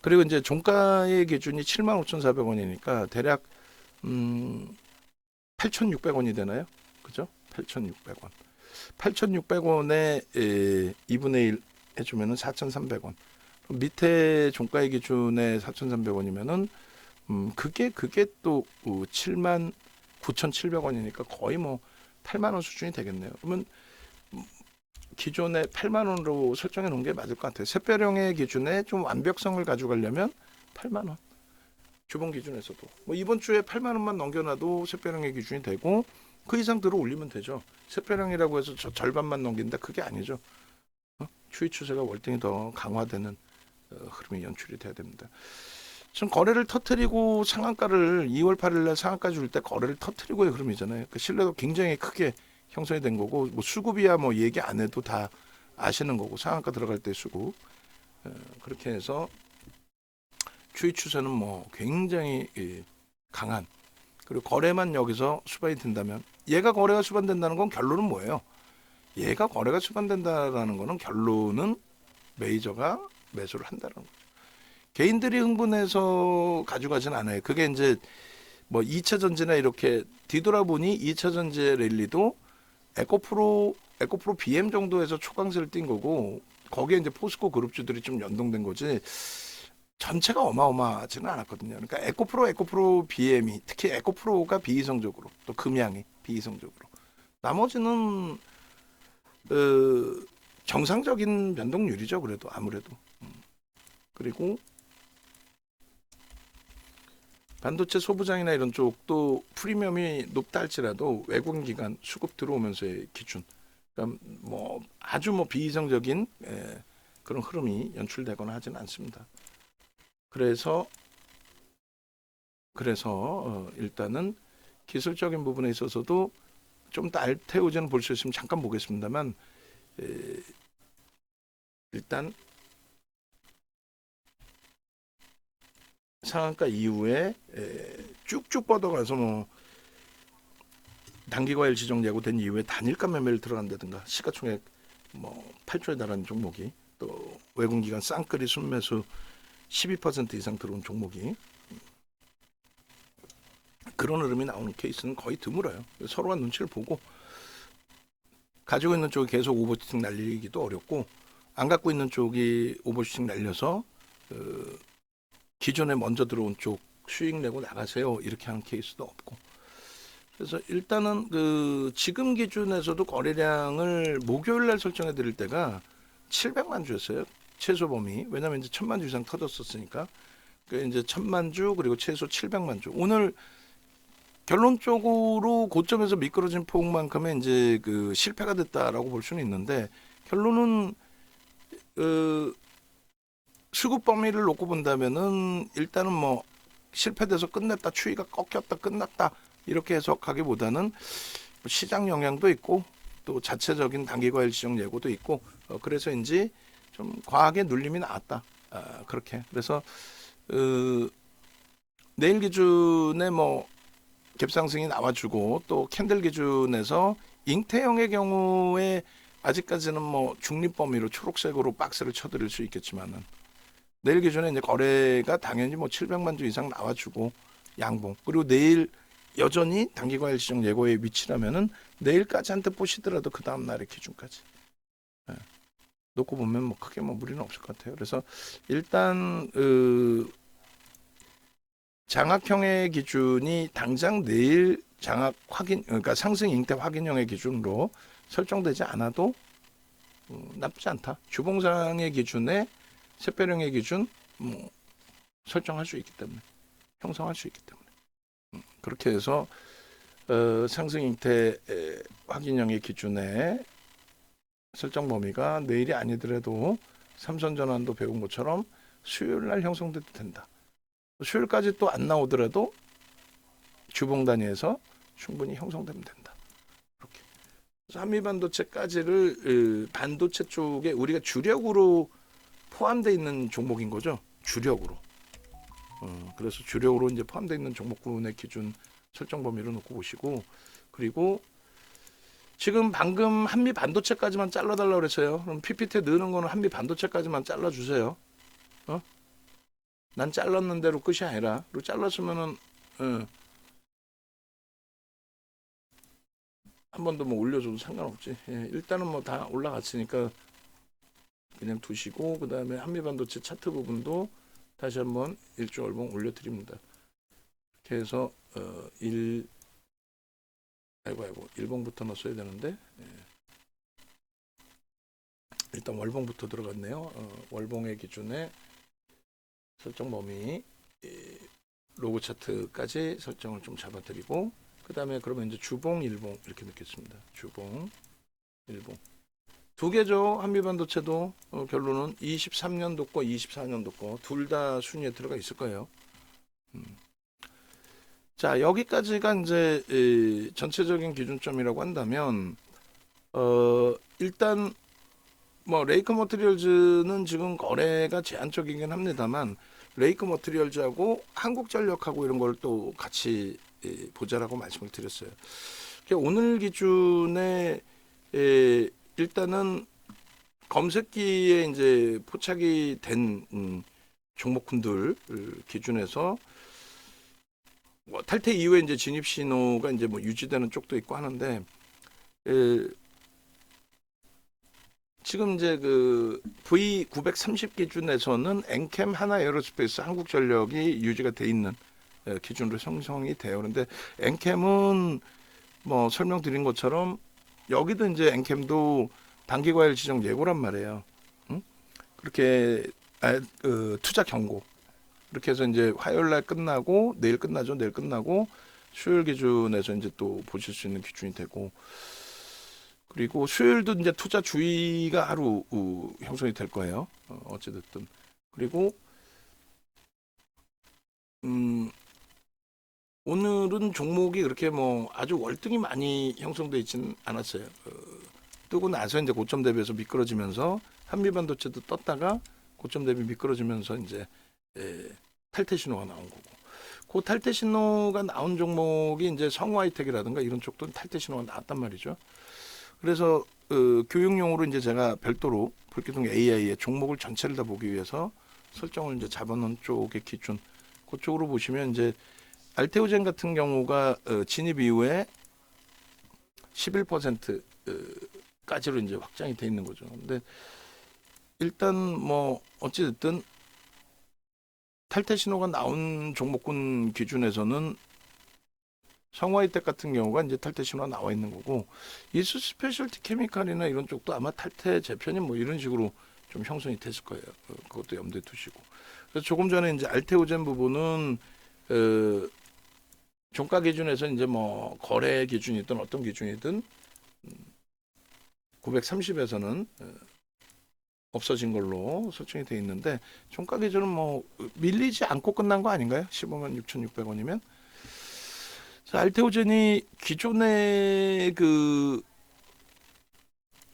그리고 이제 종가의 기준이 75,400원이니까 대략 8,600원이 되나요? 그죠? 8,600원. 8,600원에 2분의 1 해주면은 4,300원. 밑에 종가의 기준에 4,300원이면은 그게 또 79,700원이니까 거의 뭐 8만 원 수준이 되겠네요. 그러면 기존에 8만 원으로 설정해 놓은 게 맞을 것 같아요. 샛별형의 기준에 좀 완벽성을 가져가려면 8만 원. 주봉 기준에서도 뭐 이번 주에 8만 원만 넘겨놔도 샛별형의 기준이 되고, 그 이상 들어 올리면 되죠. 샛별형이라고 해서 저 절반만 넘긴다, 그게 아니죠. 추이 추세가 월등히 더 강화되는 흐름이 연출이 돼야 됩니다. 지금 거래를 터트리고 상한가를 2월 8일 날 상한가 줄 때 거래를 터트리고의 흐름이잖아요. 그 신뢰도 굉장히 크게 형성이 된 거고, 뭐 수급이야 뭐 얘기 안 해도 다 아시는 거고, 상한가 들어갈 때 수급. 그렇게 해서 추이 추세는 뭐 굉장히 강한, 그리고 거래만 여기서 수반이 된다면, 얘가 거래가 수반된다는 건 결론은 뭐예요? 얘가 거래가 수반된다라는 거는 결론은 메이저가 매수를 한다는 거죠. 개인들이 흥분해서 가져가진 않아요. 그게 이제 뭐 2차 전지나 이렇게 뒤돌아보니 2차 전지의 랠리도 에코프로 BM 정도에서 초강세를 띈 거고 거기에 이제 포스코 그룹주들이 좀 연동된 거지 전체가 어마어마하지는 않았거든요. 그러니까 에코프로 BM이 특히 에코프로가 비이성적으로 또 금양이 비이성적으로 나머지는 정상적인 변동률이죠. 그래도 아무래도 그리고 반도체 소부장이나 이런 쪽도 프리미엄이 높다 할지라도 외국인 기관 수급 들어오면서의 기준, 그러니까 뭐 아주 뭐 비이성적인 그런 흐름이 연출되거나 하지는 않습니다. 그래서 일단은 기술적인 부분에 있어서도 좀 더 알테오제는 볼 수 있으면 잠깐 보겠습니다만 일단 상한가 이후에 쭉쭉 뻗어가서 뭐 단기과열 지정 예고된 이후에 단일가 매매를 들어간다든가 시가총액 뭐 8조에 달하는 종목이 또 외국기관 쌍끌이 순매수 12% 이상 들어온 종목이 그런 흐름이 나오는 케이스는 거의 드물어요. 서로가 눈치를 보고 가지고 있는 쪽이 계속 오버슈팅 날리기도 어렵고 안 갖고 있는 쪽이 오버슈팅 날려서 기존에 먼저 들어온 쪽 수익 내고 나가세요 이렇게 하는 케이스도 없고 그래서 일단은 지금 기준에서도 거래량을 목요일 날 설정해 드릴 때가 700만 주였어요. 최소 범위. 왜냐면 이제 1000만 주 이상 터졌었으니까. 그 이제 1000만 주 그리고 최소 700만 주. 오늘 결론적으로 고점에서 미끄러진 폭만큼의 이제 실패가 됐다라고 볼 수는 있는데 결론은 수급 범위를 놓고 본다면은 일단은 뭐 실패돼서 끝냈다, 추이가 꺾였다, 끝났다 이렇게 해석하기보다는 시장 영향도 있고 또 자체적인 단기과열 지정 예고도 있고 그래서인지 좀 과하게 눌림이 나왔다. 그렇게 그래서 내일 기준에 뭐 갭상승이 나와주고 또 캔들 기준에서 잉태형의 경우에 아직까지는 뭐 중립 범위로 초록색으로 박스를 쳐드릴 수 있겠지만은 내일 기준에 이제 거래가 당연히 뭐 700만 주 이상 나와주고 양봉 그리고 내일 여전히 단기과열 지정 예고의 위치라면은 내일까지 한테 보시더라도 그 다음 날의 기준까지 놓고 보면 뭐 크게 뭐 무리는 없을 것 같아요. 그래서 일단 장악형의 기준이 당장 내일 장악 확인 그러니까 상승 잉태 확인형의 기준으로 설정되지 않아도 나쁘지 않다. 주봉상의 기준에 샛별형의 기준 뭐 설정할 수 있기 때문에 형성할 수 있기 때문에 그렇게 해서 상승 잉태 확인형의 기준에 설정 범위가 내일이 아니더라도 삼선 전환도 배운 것처럼 수요일 날 형성돼도 된다. 수요일까지 또 안 나오더라도 주봉 단위에서 충분히 형성되면 된다. 이렇게. 그래서 한미반도체까지를 반도체 쪽에 우리가 주력으로 포함되어 있는 종목인 거죠. 주력으로. 그래서 주력으로 이제 포함되어 있는 종목군의 기준 설정 범위로 놓고 보시고 그리고 지금 방금 한미 반도체까지만 잘라달라고 그랬어요. 그럼 PPT 넣는 거는 한미 반도체까지만 잘라주세요. 난 잘랐는 대로 끝이 아니라 그리고 잘랐으면은 한 번 더 뭐 올려줘도 상관없지. 일단은 뭐 다 올라갔으니까 그냥 두시고 그 다음에 한미 반도체 차트 부분도 다시 한번 일주 월봉 올려드립니다. 이렇게 해서 아이고 일봉부터 넣었어야 되는데 일단 월봉부터 들어갔네요. 월봉의 기준에 설정 범위 로고 차트까지 설정을 좀 잡아드리고 그 다음에 그러면 이제 주봉 일봉 이렇게 넣겠습니다. 주봉 일봉 두 개죠. 한미반도체도 결론은 23년도 거 24년도 거 둘 다 순위에 들어가 있을 거예요. 자 여기까지가 이제 전체적인 기준점이라고 한다면 일단 뭐 레이크 머티리얼즈는 지금 거래가 제한적이긴 합니다만 레이크 머티리얼즈하고 한국전력하고 이런 걸 또 같이 보자라고 말씀을 드렸어요. 오늘 기준에 일단은 검색기에 이제 포착이 된 종목군들 기준에서 뭐 탈퇴 이후에 이제 진입 신호가 이제 뭐 유지되는 쪽도 있고 하는데 에, 지금 이제 그 V930 기준에서는 엔캠 하나 에어로스페이스 한국전력이 유지가 돼 있는 기준으로 형성이 돼요. 그런데 엔캠은 뭐 설명드린 것처럼 여기도 이제 엔캠도 단기과열 지정 예고란 말이에요. 응? 그렇게 투자 경고. 그렇게 해서 이제 화요일 날 끝나고 내일 끝나죠. 내일 끝나고 수요일 기준에서 이제 또 보실 수 있는 기준이 되고 그리고 수요일도 이제 투자 주의가 하루 형성이 될 거예요. 어찌됐든 그리고 오늘은 종목이 그렇게 뭐 아주 월등히 많이 형성돼 있지는 않았어요. 뜨고 나서 이제 고점 대비해서 미끄러지면서 한미반도체도 떴다가 고점 대비 미끄러지면서 이제 탈퇴 신호가 나온 거고, 그 탈퇴 신호가 나온 종목이 이제 성우하이텍이라든가 이런 쪽도 탈퇴 신호가 나왔단 말이죠. 그래서 교육용으로 이제 제가 별도로 불기둥 AI의 종목을 전체를 다 보기 위해서 설정을 이제 잡아놓은 쪽의 기준, 그쪽으로 보시면 이제 알테오젠 같은 경우가 진입 이후에 11%까지로 이제 확장이 돼 있는 거죠. 근데 일단 뭐 어찌됐든 탈퇴 신호가 나온 종목군 기준에서는 성화이텍 같은 경우가 이제 탈퇴 신호가 나와 있는 거고, 이수 스페셜티 케미칼이나 이런 쪽도 아마 탈퇴 재편이 뭐 이런 식으로 좀 형성이 됐을 거예요. 그것도 염두에 두시고. 그래서 조금 전에 이제 알테오젠 부분은 종가 기준에서 이제 뭐 거래 기준이든 어떤 기준이든 930에서는 없어진 걸로 설정이 돼 있는데, 종가 기준은 뭐 밀리지 않고 끝난 거 아닌가요? 15만 6,600원이면. 알테오젠이 기존의 그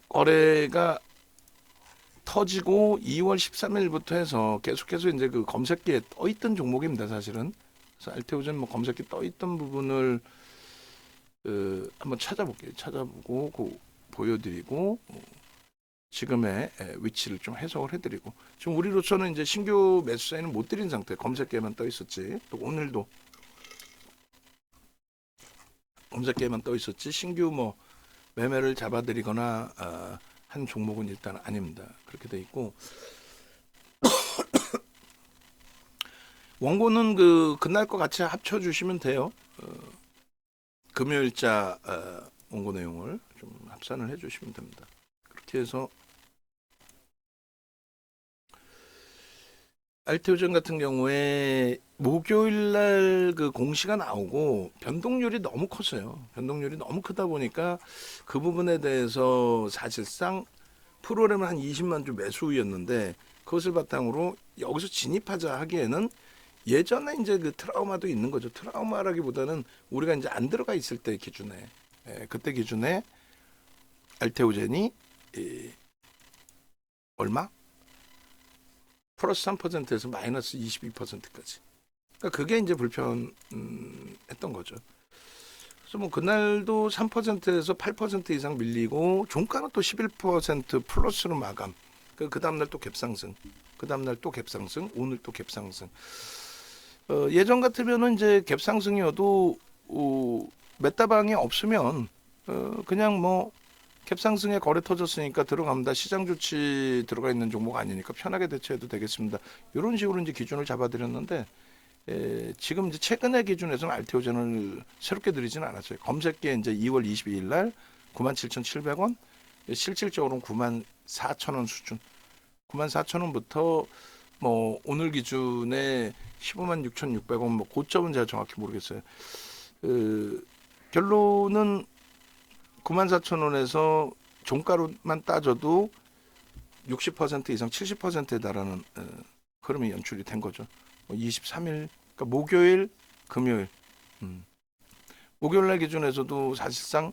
거래가 터지고 2월 13일부터 해서 계속해서 이제 그 검색기에 떠 있던 종목입니다, 사실은. 그래서 알테오젠 뭐 검색기 떠 있던 부분을 한번 찾아볼게요. 찾아보고 보여드리고 지금의 위치를 좀 해석을 해드리고, 지금 우리로서는 이제 신규 매수 사인은 못 드린 상태, 검색기에만 떠 있었지. 또 오늘도 검색기에만 떠 있었지 신규 뭐 매매를 잡아드리거나 한 종목은 일단 아닙니다. 그렇게 돼 있고, 원고는 그날 거 같이 합쳐 주시면 돼요. 금요일자 원고 내용을 좀 합산을 해 주시면 됩니다. 그렇게 해서 알테오젠 같은 경우에 목요일 날 그 공시가 나오고 변동률이 너무 컸어요. 변동률이 너무 크다 보니까 그 부분에 대해서 사실상 프로그램은 한 20만 주 매수였는데, 그것을 바탕으로 여기서 진입하자 하기에는 예전에 이제 그 트라우마도 있는 거죠. 트라우마라기보다는 우리가 이제 안 들어가 있을 때 기준에, 그때 기준에 알테오젠이 얼마? 플러스 3%에서 마이너스 22%까지. 그러니까 그게 이제 불편했던 거죠. 그래서 뭐 그날도 3%에서 8% 이상 밀리고 종가는 또 11% 플러스로 마감. 그 다음날 또 갭상승. 그 다음날 또 갭상승. 오늘 또 갭상승. 예전 같으면은 이제 갭상승이어도 메타방이 없으면 그냥 뭐 갭상승에 거래 터졌으니까 들어갑니다. 시장 조치 들어가 있는 종목 아니니까 편하게 대처해도 되겠습니다. 이런 식으로 이제 기준을 잡아드렸는데, 지금 이제 최근의 기준에서는 알테오젠을 새롭게 드리지는 않았어요. 검색기에 이제 2월 22일 날 97,700원, 실질적으로는 94,000원 수준. 94,000원부터 뭐 오늘 기준에 156,600원, 뭐 고점은 제가 정확히 모르겠어요. 결론은 94,000원에서 종가로만 따져도 60% 이상 70%에 달하는 흐름이 연출이 된 거죠. 23일, 그러니까 목요일, 금요일. 목요일 날 기준에서도 사실상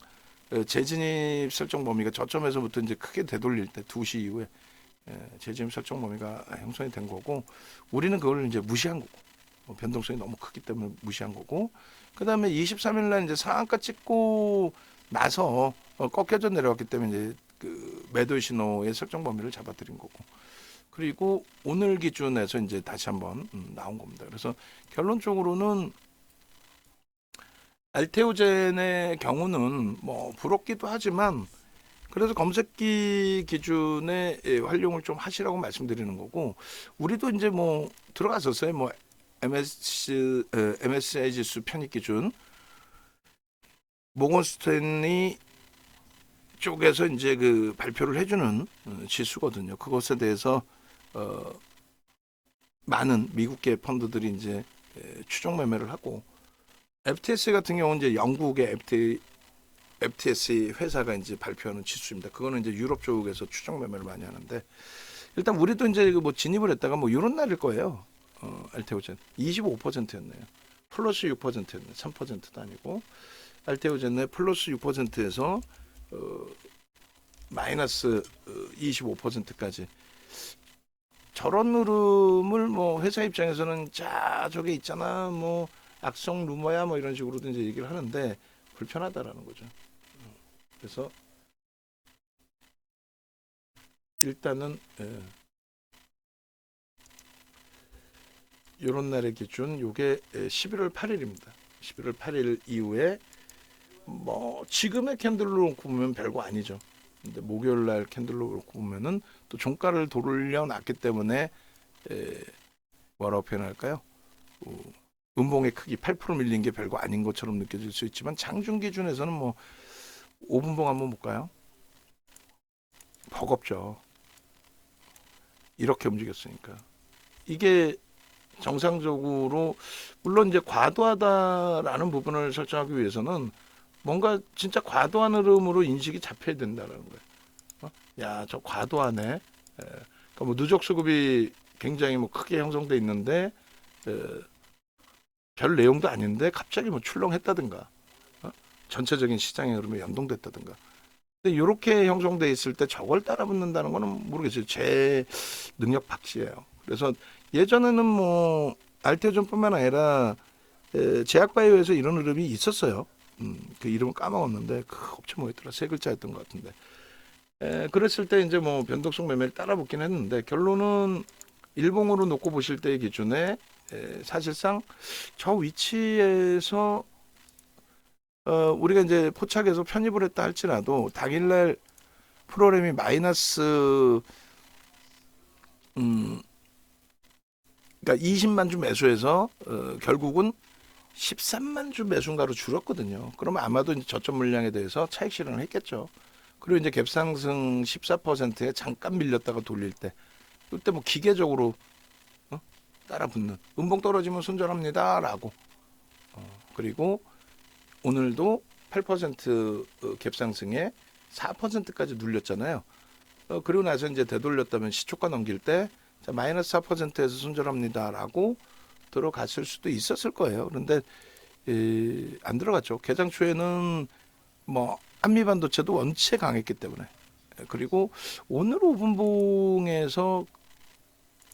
재진입 설정 범위가 저점에서부터 이제 크게 되돌릴 때 2시 이후에 재진입 설정 범위가 형성이 된 거고, 우리는 그걸 이제 무시한 거고, 변동성이 너무 크기 때문에 무시한 거고, 그 다음에 23일 날 이제 상한가 찍고 나서 꺾여져 내려왔기 때문에 이제 그 매도 신호의 설정 범위를 잡아드린 거고, 그리고 오늘 기준에서 이제 다시 한번 나온 겁니다. 그래서 결론적으로는 알테오젠의 경우는 뭐 부럽기도 하지만 그래서 검색기 기준의 활용을 좀 하시라고 말씀드리는 거고, 우리도 이제 뭐 들어갔었어요. 뭐 MSCI 지수 편입 기준 모건 스탠리 쪽에서 이제 그 발표를 해주는 지수거든요. 그것에 대해서 많은 미국계 펀드들이 이제 추종 매매를 하고, FTSE 같은 경우는 이제 영국의 FTSE 회사가 이제 발표하는 지수입니다. 그거는 이제 유럽 쪽에서 추종 매매를 많이 하는데, 일단 우리도 이제 뭐 진입을 했다가 뭐 이런 날일 거예요. 알테오젠 25%였네요. 플러스 6%였네. 3%도 아니고. 알테오젠의 플러스 6%에서 마이너스 25%까지. 저런 흐름을 뭐 회사 입장에서는 자 저게 있잖아 뭐 악성 루머야 뭐 이런 식으로도 이제 얘기를 하는데 불편하다라는 거죠. 그래서 일단은 이런 날의 기준 요게 11월 8일입니다. 11월 8일 이후에 뭐 지금의 캔들로 놓고 보면 별거 아니죠. 근데 목요일 날 캔들로 놓고 보면은 또 종가를 돌려놨기 때문에 뭐라고 표현할까요? 음봉의 크기 8% 밀린 게 별거 아닌 것처럼 느껴질 수 있지만 장중 기준에서는 뭐 5분봉 한번 볼까요? 버겁죠. 이렇게 움직였으니까. 이게 정상적으로 물론 이제 과도하다라는 부분을 설정하기 위해서는 뭔가 진짜 과도한 흐름으로 인식이 잡혀야 된다는 거예요. 야, 저 과도하네. 그러니까 뭐 누적 수급이 굉장히 뭐 크게 형성돼 있는데 별 내용도 아닌데 갑자기 뭐 출렁했다든가, 전체적인 시장의 흐름에 연동됐다든가. 근데 이렇게 형성돼 있을 때 저걸 따라 붙는다는 거는 모르겠어요. 제 능력 박시예요. 그래서 예전에는 뭐 알테오전뿐만 아니라 제약바이오에서 이런 흐름이 있었어요. 그 이름을 까먹었는데 그 업체 뭐였더라? 세 글자였던 것 같은데. 그랬을 때 이제 뭐 변동성 매매를 따라 붙긴 했는데 결론은 일봉으로 놓고 보실 때의 기준에 사실상 저 위치에서 우리가 이제 포착해서 편입을 했다 할지라도 당일날 프로그램이 마이너스 그러니까 20만 주 매수해서 결국은 13만 주 매수가로 줄었거든요. 그러면 아마도 이제 저점 물량에 대해서 차익 실현을 했겠죠. 그리고 이제 갭상승 14%에 잠깐 밀렸다가 돌릴 때, 그때 뭐 기계적으로 따라 붙는, 음봉 떨어지면 손절합니다라고. 그리고 오늘도 8% 갭상승에 4%까지 눌렸잖아요. 그리고 나서 이제 되돌렸다면 시초가 넘길 때 자, 마이너스 4%에서 손절합니다라고 들어갔을 수도 있었을 거예요. 그런데 안 들어갔죠. 개장 초에는 뭐 한미반도체도 원체 강했기 때문에. 그리고 오늘 5분봉에서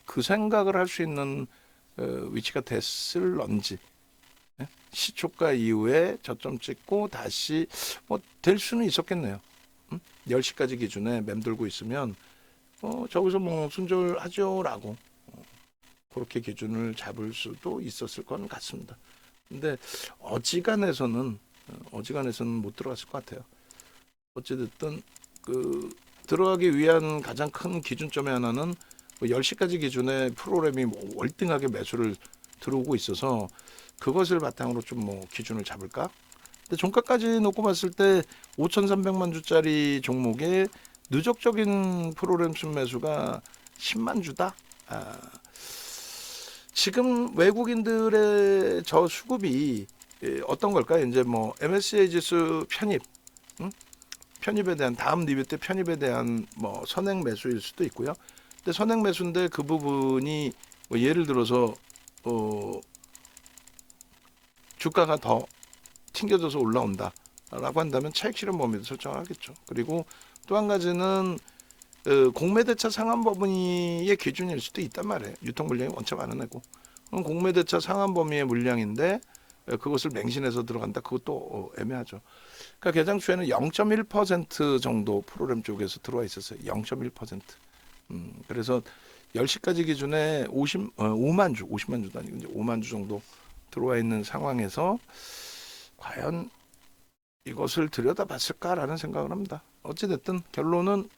그 생각을 할 수 있는 위치가 됐을런지, 시초가 이후에 저점 찍고 다시 뭐 될 수는 있었겠네요. 10시까지 기준에 맴돌고 있으면 저기서 뭐 순절하죠라고 그렇게 기준을 잡을 수도 있었을 것 같습니다. 근데 어지간해서는 못 들어갔을 것 같아요. 어찌됐든 그 들어가기 위한 가장 큰 기준점의 하나는 10시까지 기준에 프로그램이 뭐 월등하게 매수를 들어오고 있어서 그것을 바탕으로 좀 뭐 기준을 잡을까? 근데 종가까지 놓고 봤을 때 5,300만 주짜리 종목에 누적적인 프로그램 순매수가 10만 주다. 지금 외국인들의 저 수급이 어떤 걸까요? 이제 뭐 MSCI 지수 편입, 편입에 대한 다음 리뷰 때 편입에 대한 뭐 선행 매수일 수도 있고요. 근데 선행 매수인데 그 부분이 뭐 예를 들어서 주가가 더 튕겨져서 올라온다라고 한다면 차익 실현 범위도 설정하겠죠. 그리고 또 한 가지는 공매대차 상한범위의 기준일 수도 있단 말이에요. 유통 물량이 원체 많은 애고. 그럼 공매대차 상한범위의 물량인데 그것을 맹신해서 들어간다. 그것도 애매하죠. 그러니까 개장 초에는 0.1% 정도 프로그램 쪽에서 들어와 있었어요. 0.1%. 그래서 10시까지 기준에 50만 주, 50만 주도 아니고 이제 5만 주 정도 들어와 있는 상황에서 과연 이것을 들여다봤을까라는 생각을 합니다. 어찌됐든 결론은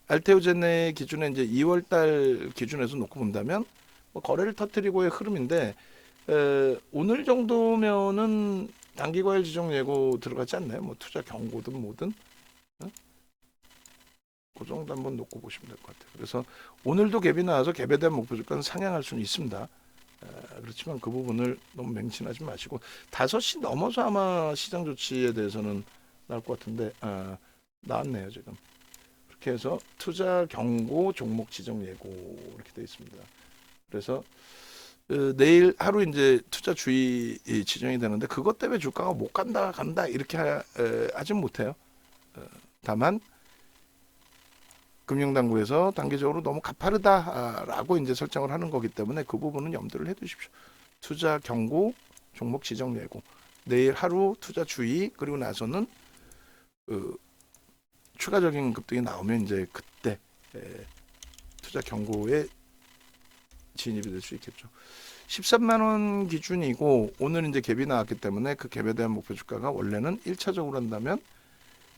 알테오젠의 기준에 이제 2월달 기준에서 놓고 본다면 뭐 거래를 터뜨리고의 흐름인데 오늘 정도면은 단기과열 지정 예고 들어가지 않나요? 뭐 투자 경고든 뭐든 그 정도 한번 놓고 보시면 될 것 같아요. 그래서 오늘도 갭이 나와서 갭에 대한 목표 주가는 상향할 수는 있습니다. 그렇지만 그 부분을 너무 맹신하지 마시고 5시 넘어서 아마 시장 조치에 대해서는 나올 것 같은데 나왔네요 지금. 그렇게 해서 투자 경고 종목 지정 예고 이렇게 되어 있습니다. 그래서 내일 하루 이제 투자 주의 지정이 되는데 그것 때문에 주가가 못 간다 이렇게 하진 못해요. 다만 금융당국에서 단기적으로 너무 가파르다라고 이제 설정을 하는 거기 때문에 그 부분은 염두를 해두십시오. 투자 경고, 종목 지정 예고, 내일 하루 투자 주의 그리고 나서는 추가적인 급등이 나오면 이제 그때 투자 경고에 진입이 될 수 있겠죠. 13만 원 기준이고 오늘 이제 갭이 나왔기 때문에 그 갭에 대한 목표 주가가 원래는 1차적으로 한다면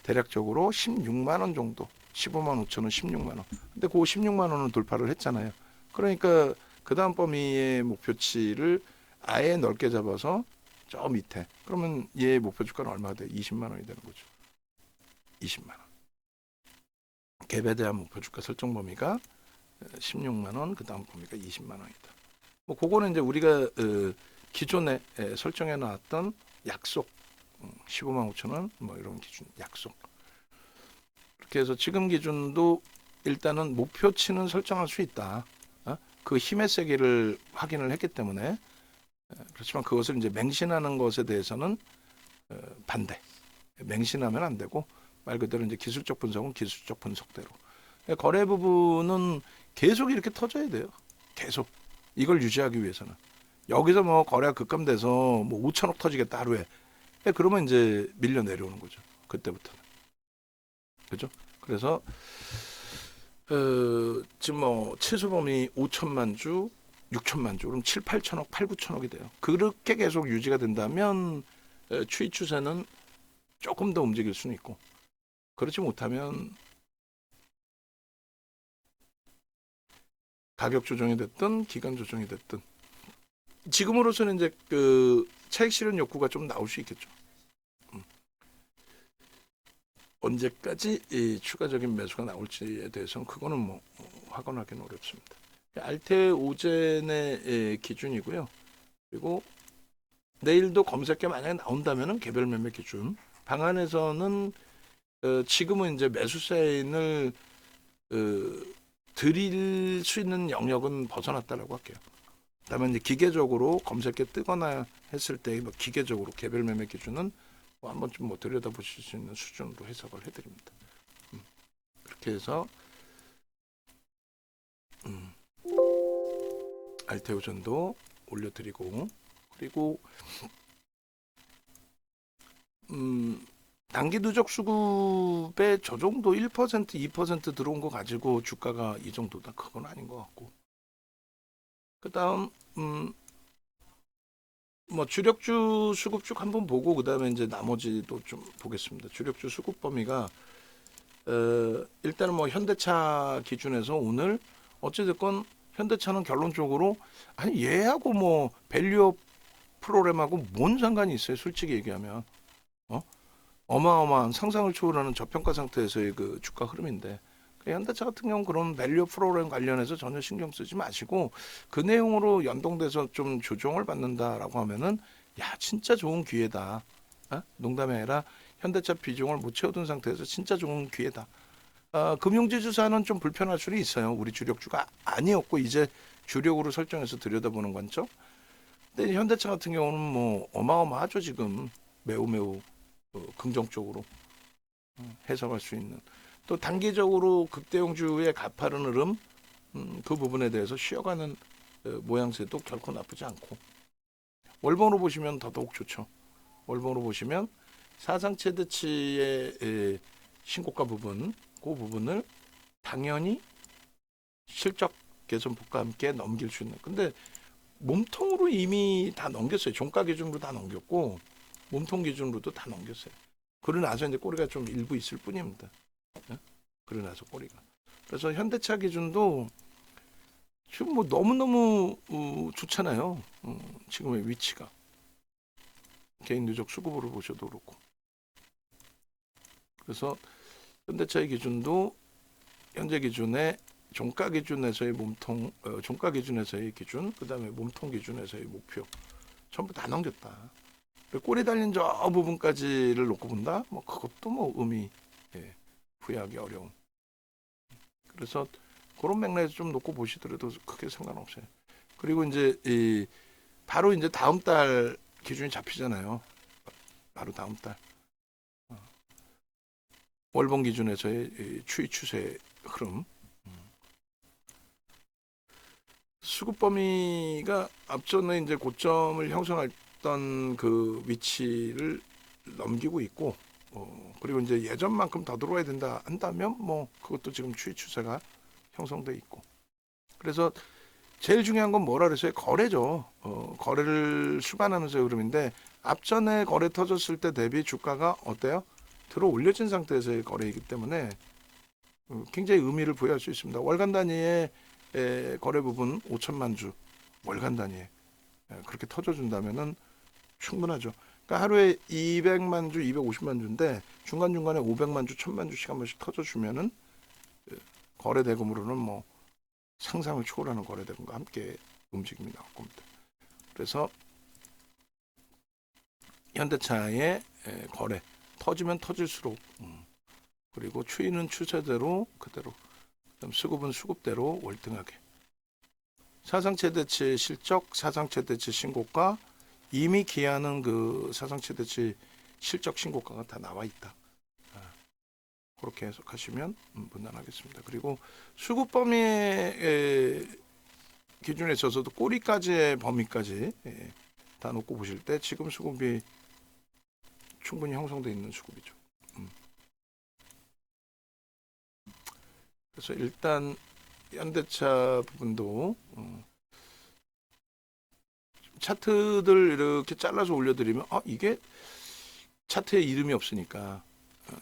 대략적으로 16만 원 정도. 15만 5천 원, 16만 원. 근데 그 16만 원은 돌파를 했잖아요. 그러니까 그 다음 범위의 목표치를 아예 넓게 잡아서 저 밑에. 그러면 얘의 목표 주가는 얼마가 돼요? 20만 원이 되는 거죠. 20만 원. 갭에 대한 목표 주가 설정 범위가 16만 원, 그 다음 범위가 20만 원이다. 뭐 그거는 이제 우리가 기존에 설정해 놨던 약속 15만 5천 원 뭐 이런 기준 약속. 그렇게 해서 지금 기준도 일단은 목표치는 설정할 수 있다. 그 힘의 세기를 확인을 했기 때문에 그렇지만 그것을 이제 맹신하는 것에 대해서는 반대. 맹신하면 안 되고 말 그대로 이제 기술적 분석은 기술적 분석대로. 거래 부분은 계속 이렇게 터져야 돼요. 계속 이걸 유지하기 위해서는 여기서 뭐 거래가 급감돼서 뭐 5천억 터지겠다 하루에. 그러면 이제 밀려 내려오는 거죠. 그때부터는. 그죠? 그래서 지금 뭐 치수범위 5천만 주, 6천만 주, 그럼 7, 8천억, 8, 9천억이 돼요. 그렇게 계속 유지가 된다면 추이 추세는 조금 더 움직일 수는 있고 그렇지 못하면 가격 조정이 됐든 기간 조정이 됐든 지금으로서는 이제 그 차익 실현 욕구가 좀 나올 수 있겠죠. 언제까지 이 추가적인 매수가 나올지에 대해서는 그거는 뭐 확언하기는 어렵습니다. 알테오젠의 기준이고요. 그리고 내일도 검색게 만약에 나온다면은 개별 매매 기준 방안에서는 지금은 이제 매수 사인을 드릴 수 있는 영역은 벗어났다라고 할게요. 다만 이제 기계적으로 검색에 뜨거나 했을 때 뭐 기계적으로 개별 매매 기준은 뭐 한번 좀 뭐 들여다보실 수 있는 수준으로 해석을 해드립니다. 그렇게 해서 알테오전도 올려드리고 그리고 단기 누적 수급에 저 정도 1%, 2% 들어온 거 가지고 주가가 이 정도다 그건 아닌 것 같고 그 다음 뭐 주력주 수급 쭉 한번 보고 그 다음에 이제 나머지도 좀 보겠습니다. 주력주 수급 범위가 일단은 뭐 현대차 기준에서 오늘 어찌됐건 현대차는 결론적으로 아니 얘하고 뭐 밸류업 프로그램하고 뭔 상관이 있어요? 솔직히 얘기하면 어마어마한 상상을 초월하는 저평가 상태에서의 그 주가 흐름인데 현대차 같은 경우는 그런 밸류 프로그램 관련해서 전혀 신경 쓰지 마시고 그 내용으로 연동돼서 좀 조정을 받는다라고 하면은 야 진짜 좋은 기회다. 농담이 아니라 현대차 비중을 못 채워둔 상태에서 진짜 좋은 기회다. 금융지주사는 좀 불편할 수는 있어요. 우리 주력주가 아니었고 이제 주력으로 설정해서 들여다보는 관점. 근데 현대차 같은 경우는 뭐 어마어마하죠 지금 매우 긍정적으로 해석할 수 있는. 또 단기적으로 극대형주의 가파른 흐름 그 부분에 대해서 쉬어가는 모양새도 결코 나쁘지 않고 월봉으로 보시면 더더욱 좋죠. 월봉으로 보시면 사상 최대치의 신고가 부분 그 부분을 당연히 실적 개선 폭과 함께 넘길 수 있는 근데 몸통으로 이미 다 넘겼어요. 종가 기준으로 다 넘겼고 몸통 기준으로도 다 넘겼어요. 그러고 나서 이제 꼬리가 좀 일부 있을 뿐입니다. 예? 그러고 나서 꼬리가. 그래서 현대차 기준도 지금 뭐 너무너무 좋잖아요. 지금의 위치가. 개인 누적 수급으로 보셔도 그렇고. 그래서 현대차의 기준도 현재 기준에 종가 기준에서의 몸통, 종가 기준에서의 기준, 그 다음에 몸통 기준에서의 목표 전부 다 넘겼다. 꼬리 달린 저 부분까지를 놓고 본다? 뭐 그것도 뭐 의미 예, 부여하기 어려운. 그래서 그런 맥락에서 좀 놓고 보시더라도 크게 상관없어요. 그리고 이제 바로 이제 다음 달 기준이 잡히잖아요. 바로 다음 달 월봉 기준에서의 추이 추세 흐름. 수급 범위가 앞전에 이제 고점을 형성했던 그 위치를 넘기고 있고, 그리고 이제 예전만큼 더 들어와야 된다 한다면 뭐 그것도 지금 추이 추세가 형성돼 있고. 그래서 제일 중요한 건 뭐라 그랬어요? 거래죠. 거래를 수반하면서의 흐름인데 앞전에 거래 터졌을 때 대비 주가가 어때요? 들어 올려진 상태에서의 거래이기 때문에 굉장히 의미를 부여할 수 있습니다. 월간 단위의 거래 부분 5천만 주 월간 단위에 그렇게 터져준다면은 충분하죠. 그러니까 하루에 200만 주, 250만 주인데 중간중간에 500만 주, 1000만 주씩 한 번씩 터져주면은 거래 대금으로는 뭐 상상을 초월하는 거래 대금과 함께 움직임이 나올 겁니다. 그래서 현대차의 거래 터지면 터질수록 그리고 추이는 추세대로 그대로 수급은 수급대로 월등하게 사상 최대치 실적, 사상 최대치 신고가 이미 기하는 그 사상 최대치 실적 신고가가 다 나와 있다. 그렇게 해석하시면 무난하겠습니다. 그리고 수급 범위의 기준에 있어서도 꼬리까지의 범위까지 다 놓고 보실 때 지금 수급이 충분히 형성되어 있는 수급이죠. 그래서 일단 현대차 부분도 차트들 이렇게 잘라서 올려드리면 이게 차트에 이름이 없으니까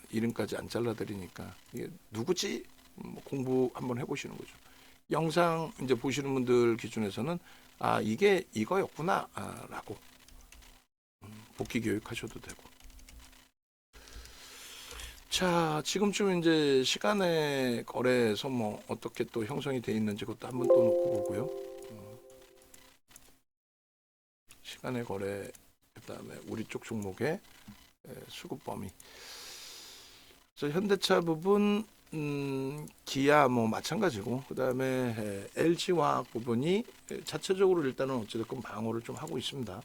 이름까지 안 잘라드리니까 이게 누구지? 공부 한번 해보시는 거죠. 영상 이제 보시는 분들 기준에서는 이게 이거였구나 라고 복귀 교육하셔도 되고. 자, 지금쯤 이제 시간의 거래에서 뭐 어떻게 또 형성이 돼 있는지 그것도 한번 또 놓고 보고요. 시간의 거래 그다음에 우리 쪽 종목의 수급 범위. 그래서 현대차 부분 기아 뭐 마찬가지고 그다음에 LG화학 부분이 자체적으로 일단은 어찌됐건 방어를 좀 하고 있습니다.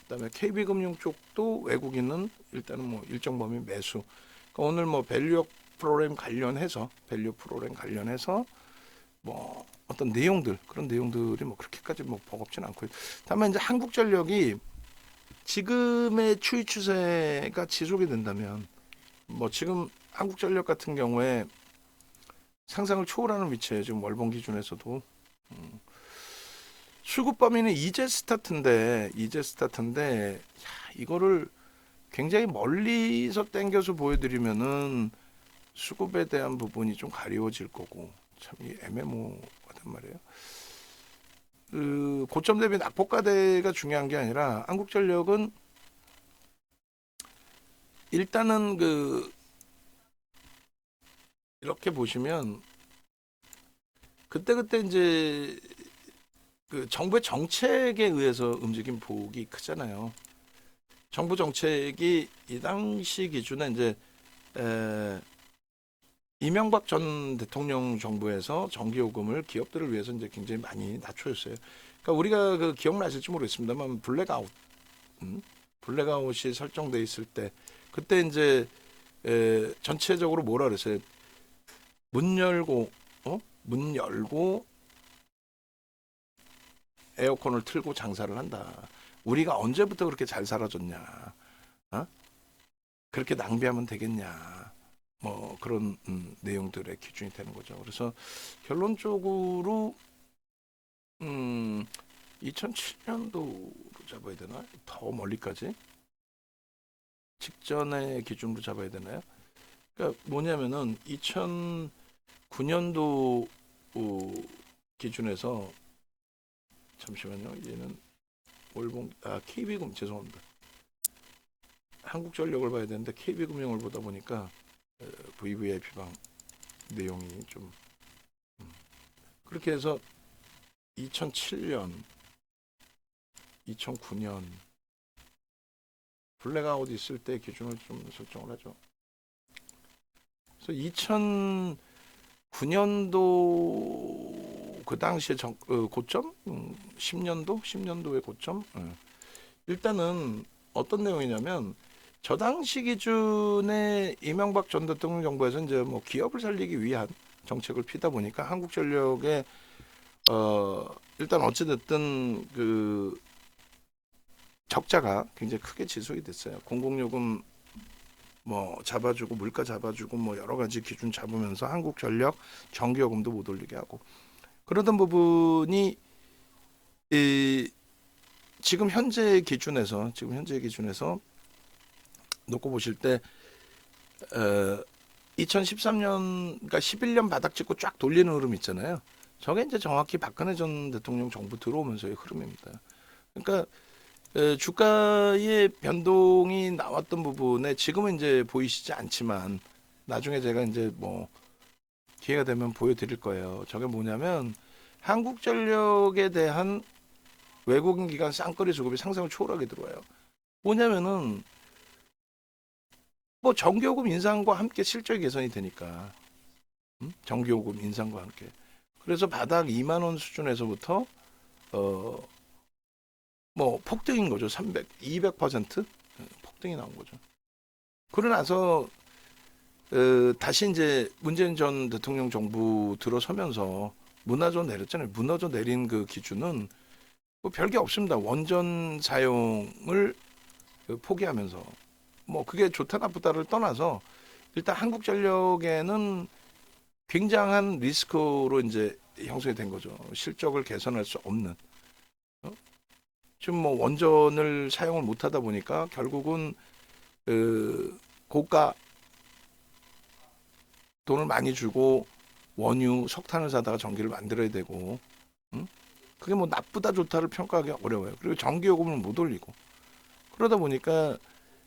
그다음에 KB금융 쪽도 외국인은 일단은 뭐 일정 범위 매수. 그러니까 오늘 뭐 밸류 프로그램 관련해서 뭐 어떤 내용들 그런 내용들이 뭐 그렇게까지 뭐 버겁진 않고요. 다만 이제 한국전력이 지금의 추이 추세가 지속이 된다면 뭐 지금 한국전력 같은 경우에 상상을 초월하는 위치에 지금 월봉 기준에서도 수급 범위는 이제 스타트인데 이거를 굉장히 멀리서 당겨서 보여드리면은 수급에 대한 부분이 좀 가려워질 거고 참 애매모호하단 말이에요. 그 고점 대비 낙폭과대가 중요한 게 아니라 한국전력은 일단은 그 이렇게 보시면 그때 이제 그 정부의 정책에 의해서 움직인 폭이 크잖아요. 정부 정책이 이 당시 기준에 이제 이명박 전 대통령 정부에서 전기요금을 기업들을 위해서 이제 굉장히 많이 낮춰줬어요. 그러니까 우리가 그 기억나실지 모르겠습니다만 블랙아웃이 설정돼 있을 때 그때 이제 전체적으로 뭐라 그랬어요? 문 열고 에어컨을 틀고 장사를 한다. 우리가 언제부터 그렇게 잘 살아줬냐? 그렇게 낭비하면 되겠냐? 뭐 그런 내용들의 기준이 되는 거죠. 그래서 결론적으로 2007년도로 잡아야 되나? 더 멀리까지 직전의 기준으로 잡아야 되나요? 그러니까 뭐냐면은 2009년도 기준에서 잠시만요. 얘는 KB금 죄송합니다. 한국전력을 봐야 되는데 KB금융을 보다 보니까 VVIP방 내용이 좀 그렇게 해서 2007년, 2009년 블랙아웃 있을 때 기준을 좀 설정을 하죠. 그래서 2009년도 그 당시에 고점, 10년도의 고점. 일단은 어떤 내용이냐면 저 당시 기준에 이명박 전 대통령 정부에서 이제 뭐 기업을 살리기 위한 정책을 피다 보니까 한국전력의 일단 어찌됐든 그 적자가 굉장히 크게 지속이 됐어요. 공공요금 뭐 잡아주고 물가 잡아주고 뭐 여러 가지 기준 잡으면서 한국전력 전기요금도 못 올리게 하고 그러던 부분이 지금 현재 기준에서 놓고 보실 때 2013년 그러니까 11년 바닥 찍고 쫙 돌리는 흐름 있잖아요. 저게 이제 정확히 박근혜 전 대통령 정부 들어오면서의 흐름입니다. 그러니까 주가의 변동이 나왔던 부분에 지금은 이제 보이시지 않지만 나중에 제가 이제 뭐 기회가 되면 보여드릴 거예요. 저게 뭐냐면 한국전력에 대한 외국인 기관 쌍거리 수급이 상상을 초월하게 들어와요. 뭐냐면은 뭐 전기요금 인상과 함께 실적이 개선이 되니까 전기요금 인상과 함께 그래서 바닥 2만 원 수준에서부터 뭐 폭등인 거죠. 200% 폭등이 나온 거죠. 그러고 나서 다시 이제 문재인 전 대통령 정부 들어서면서 문화조 내렸잖아요. 문화조 내린 그 기준은 뭐 별게 없습니다. 원전 사용을 포기하면서 뭐 그게 좋다 나쁘다를 떠나서 일단 한국전력에는 굉장한 리스크로 이제 형성이 된 거죠. 실적을 개선할 수 없는. 지금 뭐 원전을 사용을 못하다 보니까 결국은 고가 돈을 많이 주고 원유, 석탄을 사다가 전기를 만들어야 되고, 그게 뭐 나쁘다 좋다를 평가하기 어려워요. 그리고 전기요금을 못 올리고 그러다 보니까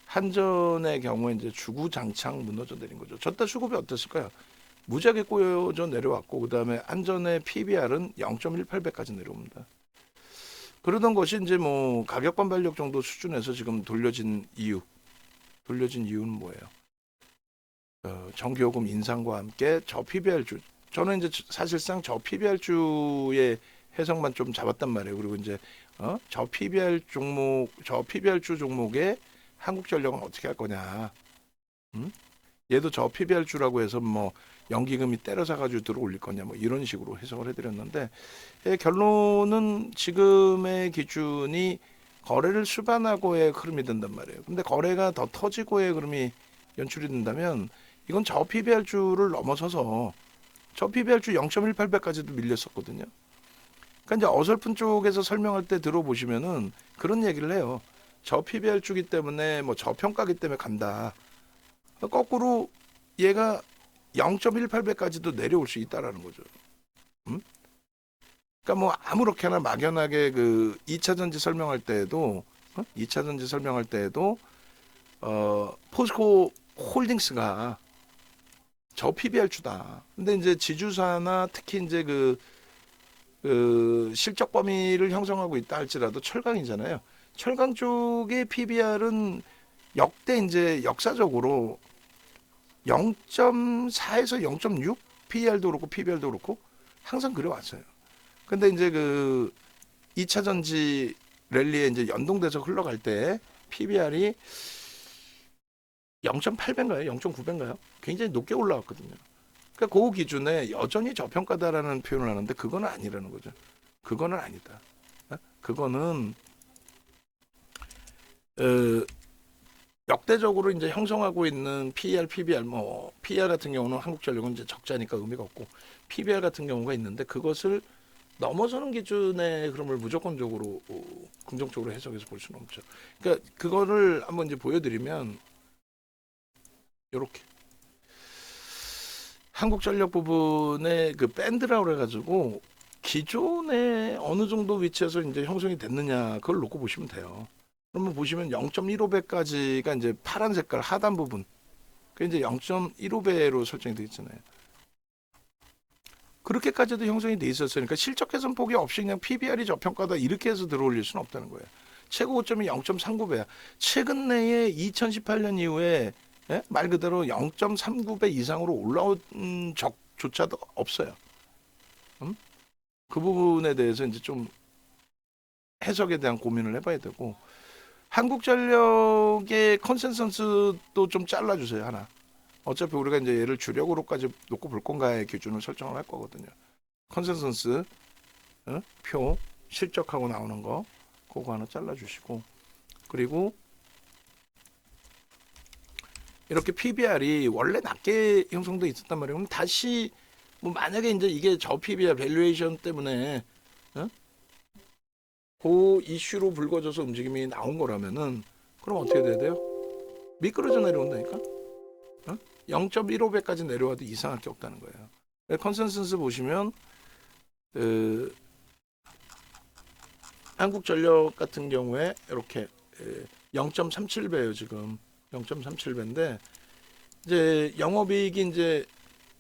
한전의 경우에 이제 주구장창 무너져 내린 거죠. 저때 수급이 어땠을까요? 무지하게 꼬여져 내려왔고 그 다음에 한전의 PBR은 0.18배까지 내려옵니다. 그러던 것이 이제 뭐 가격 반발력 정도 수준에서 지금 돌려진 이유는 뭐예요? 전기요금 인상과 함께 저 PBR주 저는 이제 사실상 저 PBR주의 해석만 좀 잡았단 말이에요. 그리고 이제 저 PBR주 종목에 한국전력은 어떻게 할 거냐? 얘도 저 PBR주라고 해서 뭐 연기금이 때려서 가지고 들어올릴 거냐 뭐 이런 식으로 해석을 해드렸는데 결론은 지금의 기준이 거래를 수반하고의 흐름이 된단 말이에요. 근데 거래가 더 터지고의 흐름이 연출이 된다면 이건 저 PBR주를 넘어서서 저 PBR주 0.18배까지도 밀렸었거든요. 그러니까 이제 어설픈 쪽에서 설명할 때 들어보시면은 그런 얘기를 해요. 저 PBR주기 때문에 뭐 저평가기 때문에 간다. 거꾸로 얘가 0.18배까지도 내려올 수 있다라는 거죠. 그러니까 뭐 아무렇게나 막연하게 그 2차 전지 설명할 때에도 2차 전지 설명할 때에도 포스코 홀딩스가 저 PBR주다. 근데 이제 지주사나 특히 이제 그 실적 범위를 형성하고 있다 할지라도 철강이잖아요. 철강 쪽의 PBR은 역대 이제 역사적으로 0.4에서 0.6 PER도 그렇고 PBR도 그렇고 항상 그래왔어요. 근데 이제 그 2차 전지 랠리에 이제 연동돼서 흘러갈 때 PBR이 0.8배인가요? 0.9배인가요? 굉장히 높게 올라왔거든요. 그러니까 그 기준에 여전히 저평가다라는 표현을 하는데 그거는 아니라는 거죠. 그거는 아니다. 그거는 역대적으로 이제 형성하고 있는 PER, PBR, 뭐 PER 같은 경우는 한국전력은 이제 적자니까 의미가 없고 PBR 같은 경우가 있는데 그것을 넘어서는 기준의 흐름을 무조건적으로 긍정적으로 해석해서 볼 수는 없죠. 그러니까 그거를 한번 이제 보여드리면 요렇게 한국전력 부분의 그 밴드라고 그래가지고 기존에 어느 정도 위치에서 이제 형성이 됐느냐 그걸 놓고 보시면 돼요. 그러면 보시면 0.15배까지가 이제 파란 색깔 하단 부분. 그 이제 0.15배로 설정이 되어 있잖아요. 그렇게까지도 형성이 돼 있었어요. 그러니까 실적 개선 폭이 없이 그냥 PBR이 저평가다 이렇게 해서 들어올릴 수는 없다는 거예요. 최고 고점이 0.39배야. 최근 내에 2018년 이후에 말 그대로 0.39배 이상으로 올라온 적조차도 없어요. 그 부분에 대해서 이제 좀 해석에 대한 고민을 해봐야 되고 한국전력의 컨센서스도 좀 잘라주세요 하나. 어차피 우리가 이제 얘를 주력으로까지 놓고 볼 건가의 기준을 설정을 할 거거든요. 컨센서스 표 실적하고 나오는 거 그거 하나 잘라주시고 그리고 이렇게 PBR이 원래 낮게 형성돼 있었단 말이에요. 그럼 다시 뭐 만약에 이제 이게 저 PBR 밸류에이션 때문에 그 이슈로 불거져서 움직임이 나온 거라면은 그럼 어떻게 돼야 돼요? 미끄러져 내려온다니까? 0.15배까지 내려와도 이상할 게 없다는 거예요. 컨센서스 보시면 한국전력 같은 경우에 이렇게 0.37배예요 지금 0.37배인데 이제 영업이익이 이제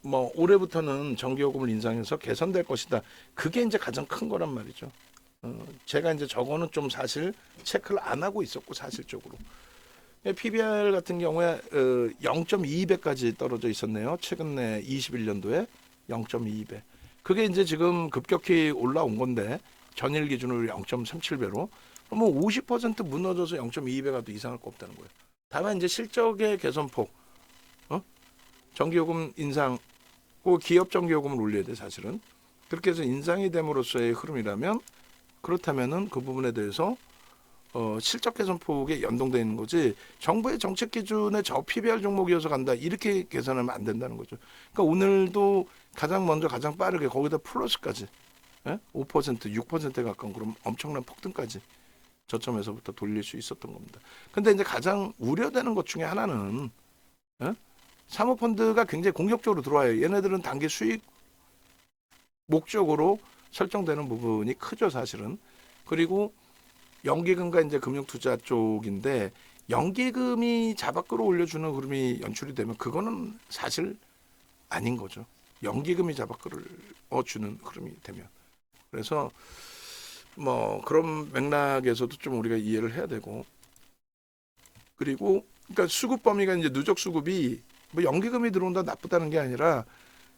뭐 올해부터는 전기요금을 인상해서 개선될 것이다. 그게 이제 가장 큰 거란 말이죠. 제가 이제 저거는 좀 사실 체크를 안 하고 있었고 사실적으로. PBR 같은 경우에 0.22배까지 떨어져 있었네요. 최근 내 21년도에 0.22배. 그게 이제 지금 급격히 올라온 건데 전일 기준으로 0.37배로 그러면 50% 무너져서 0.22배가 더 이상할 거 없다는 거예요. 다만 이제 실적의 개선폭, 전기요금 인상, 그 기업 전기요금을 올려야 돼 사실은. 그렇게 해서 인상이 됨으로써의 흐름이라면 그렇다면은 그 부분에 대해서 실적 개선 폭에 연동되어 있는 거지 정부의 정책 기준에 저 PBR 종목이어서 간다 이렇게 계산하면 안 된다는 거죠. 그러니까 오늘도 가장 먼저 가장 빠르게 거기다 플러스까지 5% 6%에 가까운 그럼 엄청난 폭등까지 저점에서부터 돌릴 수 있었던 겁니다. 근데 이제 가장 우려되는 것 중에 하나는 사모펀드가 굉장히 공격적으로 들어와요. 얘네들은 단기 수익 목적으로 설정되는 부분이 크죠 사실은. 그리고 연기금과 이제 금융투자 쪽인데 연기금이 잡아 끌어올려주는 흐름이 연출이 되면 그거는 사실 아닌 거죠. 연기금이 잡아 끌어주는 흐름이 되면. 그래서 뭐 그런 맥락에서도 좀 우리가 이해를 해야 되고 그리고 그러니까 수급 범위가 이제 누적 수급이 뭐 연기금이 들어온다 나쁘다는 게 아니라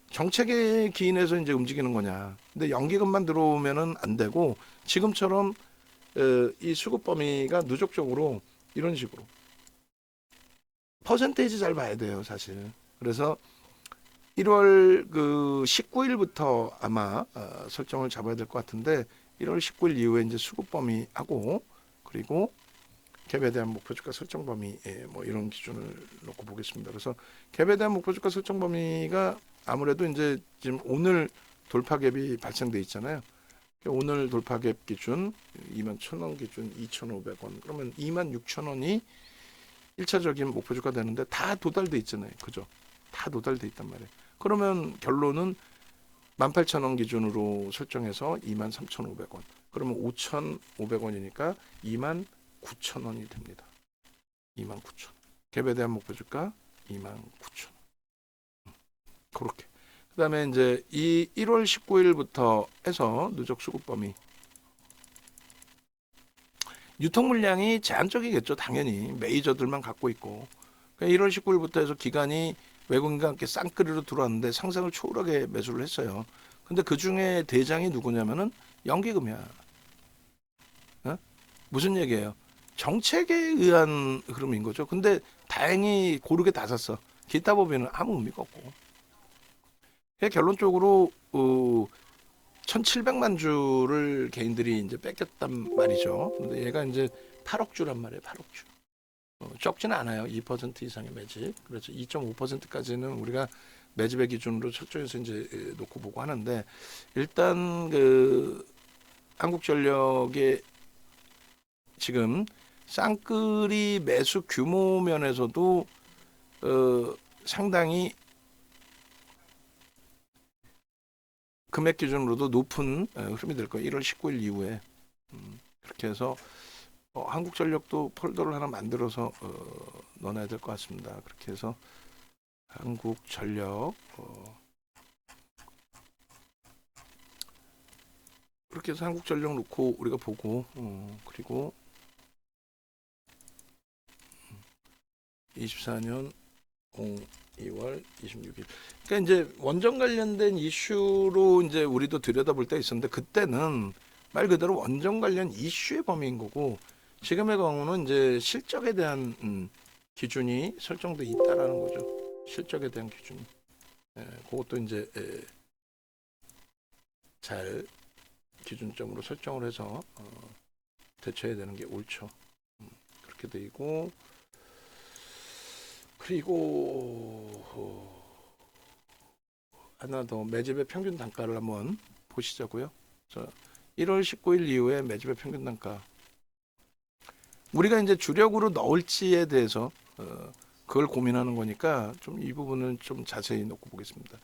정책에 기인해서 이제 움직이는 거냐. 근데 연기금만 들어오면은 안 되고 지금처럼 이 수급 범위가 누적적으로 이런 식으로 퍼센테이지 잘 봐야 돼요, 사실. 그래서 1월 그 19일부터 아마 설정을 잡아야 될 것 같은데 1월 19일 이후에 이제 수급 범위하고 그리고 갭에 대한 목표주가 설정 범위 뭐 이런 기준을 놓고 보겠습니다. 그래서 갭에 대한 목표주가 설정 범위가 아무래도 이제 지금 오늘 돌파 갭이 발생돼 있잖아요. 오늘 돌파 갭 기준 21,000원 기준 2,500원 그러면 26,000원이 1차적인 목표주가 되는데 다 도달돼 있잖아요. 그죠? 다 도달돼 있단 말이에요. 그러면 결론은 18,000원 기준으로 설정해서 23,500원 그러면 5,500원이니까 29,000원이 됩니다. 29,000원 갭에 대한 목표주가 29,000원 그렇게 그 다음에 이제 이 1월 19일부터 해서 누적 수급 범위 유통 물량이 제한적이겠죠. 당연히 메이저들만 갖고 있고 그러니까 1월 19일부터 해서 기간이 외국인과 함께 쌍끌이로 들어왔는데 상상을 초월하게 매수를 했어요. 근데 그 중에 대장이 누구냐면은 연기금이야. 무슨 얘기예요? 정책에 의한 흐름인 거죠. 근데 다행히 고르게 다 샀어. 기타 법인은 아무 의미가 없고. 결론적으로 1,700만 주를 개인들이 이제 뺏겼단 말이죠. 근데 얘가 이제 8억 주란 말이에요. 8억 주. 적지는 않아요. 2% 이상의 매집. 그래서 2.5%까지는 우리가 매집의 기준으로 설정해서 이제 놓고 보고 하는데 일단 그 한국전력의 지금 쌍끌이 매수 규모 면에서도 상당히 금액 기준으로도 높은 흐름이 될 거예요. 1월 19일 이후에. 그렇게 해서 한국전력도 폴더를 하나 만들어서 넣어놔야 될 것 같습니다. 그렇게 해서 한국전력 그렇게 해서 한국전력 놓고 우리가 보고 그리고 24년 2월 26일. 그러니까 이제 원전 관련된 이슈로 이제 우리도 들여다볼 때 있었는데 그때는 말 그대로 원전 관련 이슈의 범위인 거고 지금의 경우는 이제 실적에 대한 기준이 설정돼 있다라는 거죠. 실적에 대한 기준이. 그것도 이제 잘 기준점으로 설정을 해서 대처해야 되는 게 옳죠. 그렇게 되고 그리고 하나 더 매집의 평균 단가를 한번 보시자고요. 자, 1월 19일 이후에 매집의 평균 단가 우리가 이제 주력으로 넣을지에 대해서 그걸 고민하는 거니까 좀 이 부분을 좀 자세히 놓고 보겠습니다.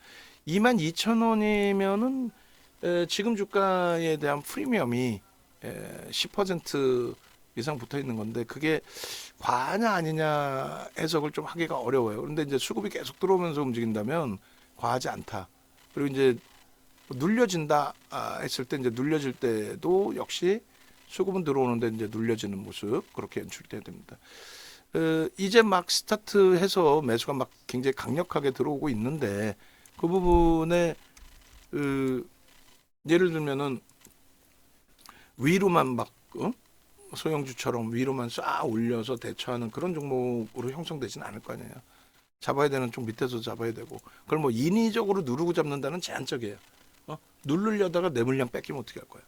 22,000원이면은 지금 주가에 대한 프리미엄이 10% 이상 붙어 있는 건데 그게 과하냐 아니냐 해석을 좀 하기가 어려워요. 그런데 이제 수급이 계속 들어오면서 움직인다면 과하지 않다. 그리고 이제 눌려진다 했을 때 이제 눌려질 때도 역시 수급은 들어오는데 이제 눌려지는 모습 그렇게 연출돼야 됩니다. 이제 막 스타트해서 매수가 막 굉장히 강력하게 들어오고 있는데 그 부분에 예를 들면은 위로만 막 소형주처럼 위로만 싹 올려서 대처하는 그런 종목으로 형성되지는 않을 거 아니에요. 잡아야 되는 쪽 밑에서 잡아야 되고 그걸 뭐 인위적으로 누르고 잡는다는 제한적이에요. 누르려다가 내 물량 뺏기면 어떻게 할 거야?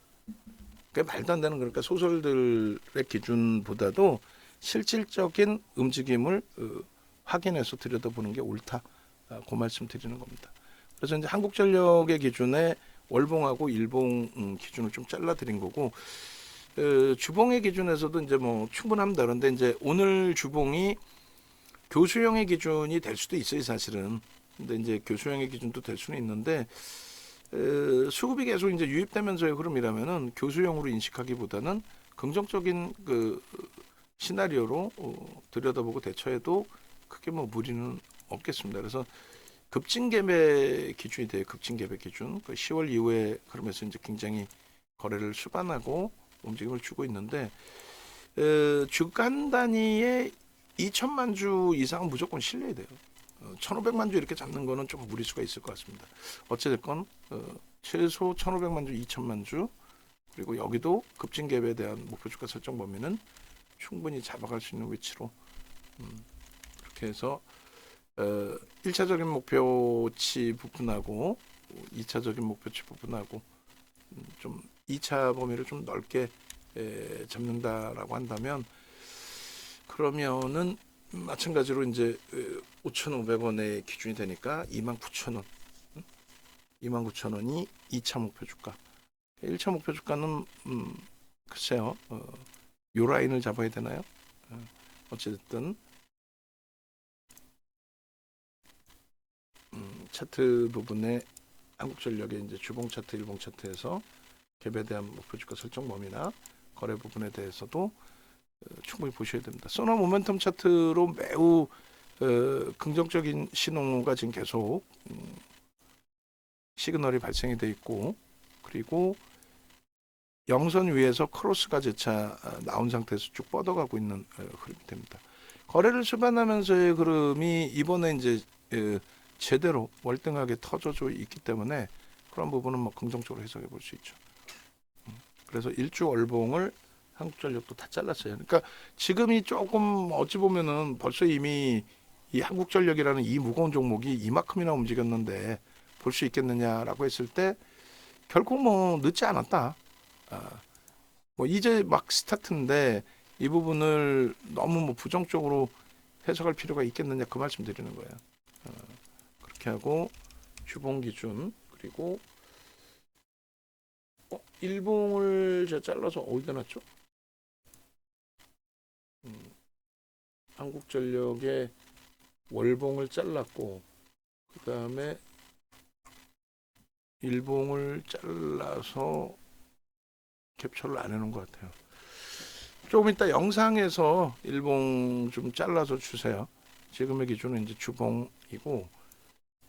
그게 말도 안 되는 그러니까 소설들의 기준보다도 실질적인 움직임을 확인해서 들여다보는 게 옳다. 그 말씀 드리는 겁니다. 그래서 이제 한국전력의 기준에 월봉하고 일봉 기준을 좀 잘라드린 거고 주봉의 기준에서도 이제 뭐 충분합니다. 그런데 이제 오늘 주봉이 교수형의 기준이 될 수도 있어요, 사실은. 근데 이제 교수형의 기준도 될 수는 있는데 수급이 계속 이제 유입되면서의 흐름이라면은 교수형으로 인식하기보다는 긍정적인 그 시나리오로 들여다보고 대처해도 크게 뭐 무리는 없겠습니다. 그래서 급진갭의 기준이 돼요. 급진갭의 기준. 그 10월 이후에 그러면서 이제 굉장히 거래를 수반하고 움직임을 주고 있는데 주간 단위에 2천만 주 이상은 무조건 실려야 돼요. 1,500만 주 이렇게 잡는 거는 좀 무리수가 있을 것 같습니다. 어찌됐건 최소 1,500만 주, 2천만 주 그리고 여기도 급진갭에 대한 목표 주가 설정 범위는 충분히 잡아갈 수 있는 위치로 그렇게 해서 1차적인 목표치 부분하고 2차적인 목표치 부분하고 좀 2차 범위를 좀 넓게 잡는다라고 한다면 그러면은 마찬가지로 이제 5,500원의 기준이 되니까 29,000원 29,000원이 2차 목표 주가 1차 목표 주가는 글쎄요 요 라인을 잡아야 되나요? 어찌됐든 차트 부분에 한국전력의 이제 주봉 차트, 일봉 차트에서 갭에 대한 목표 주가 설정 범위나 거래 부분에 대해서도 충분히 보셔야 됩니다. 소나 모멘텀 차트로 매우 긍정적인 신호가 지금 계속 시그널이 발생이 돼 있고 그리고 영선 위에서 크로스가 재차 나온 상태에서 쭉 뻗어가고 있는 흐름이 됩니다. 거래를 수반하면서의 흐름이 이번에 이제 제대로 월등하게 터져져 있기 때문에 그런 부분은 뭐 긍정적으로 해석해 볼 수 있죠. 그래서 일주 월봉을 한국전력도 다 잘랐어요. 그러니까 지금이 조금 어찌 보면은 벌써 이미 이 한국전력이라는 이 무거운 종목이 이만큼이나 움직였는데 볼 수 있겠느냐라고 했을 때 결코 뭐 늦지 않았다. 뭐 이제 막 스타트인데 이 부분을 너무 뭐 부정적으로 해석할 필요가 있겠느냐 그 말씀 드리는 거예요. 그렇게 하고 주봉 기준 그리고 일봉을 제가 잘라서 어디다 놨죠? 한국전력의 월봉을 잘랐고 그다음에 일봉을 잘라서 캡처를 안 해놓은 것 같아요. 조금 이따 영상에서 일봉 좀 잘라서 주세요. 지금의 기준은 이제 주봉이고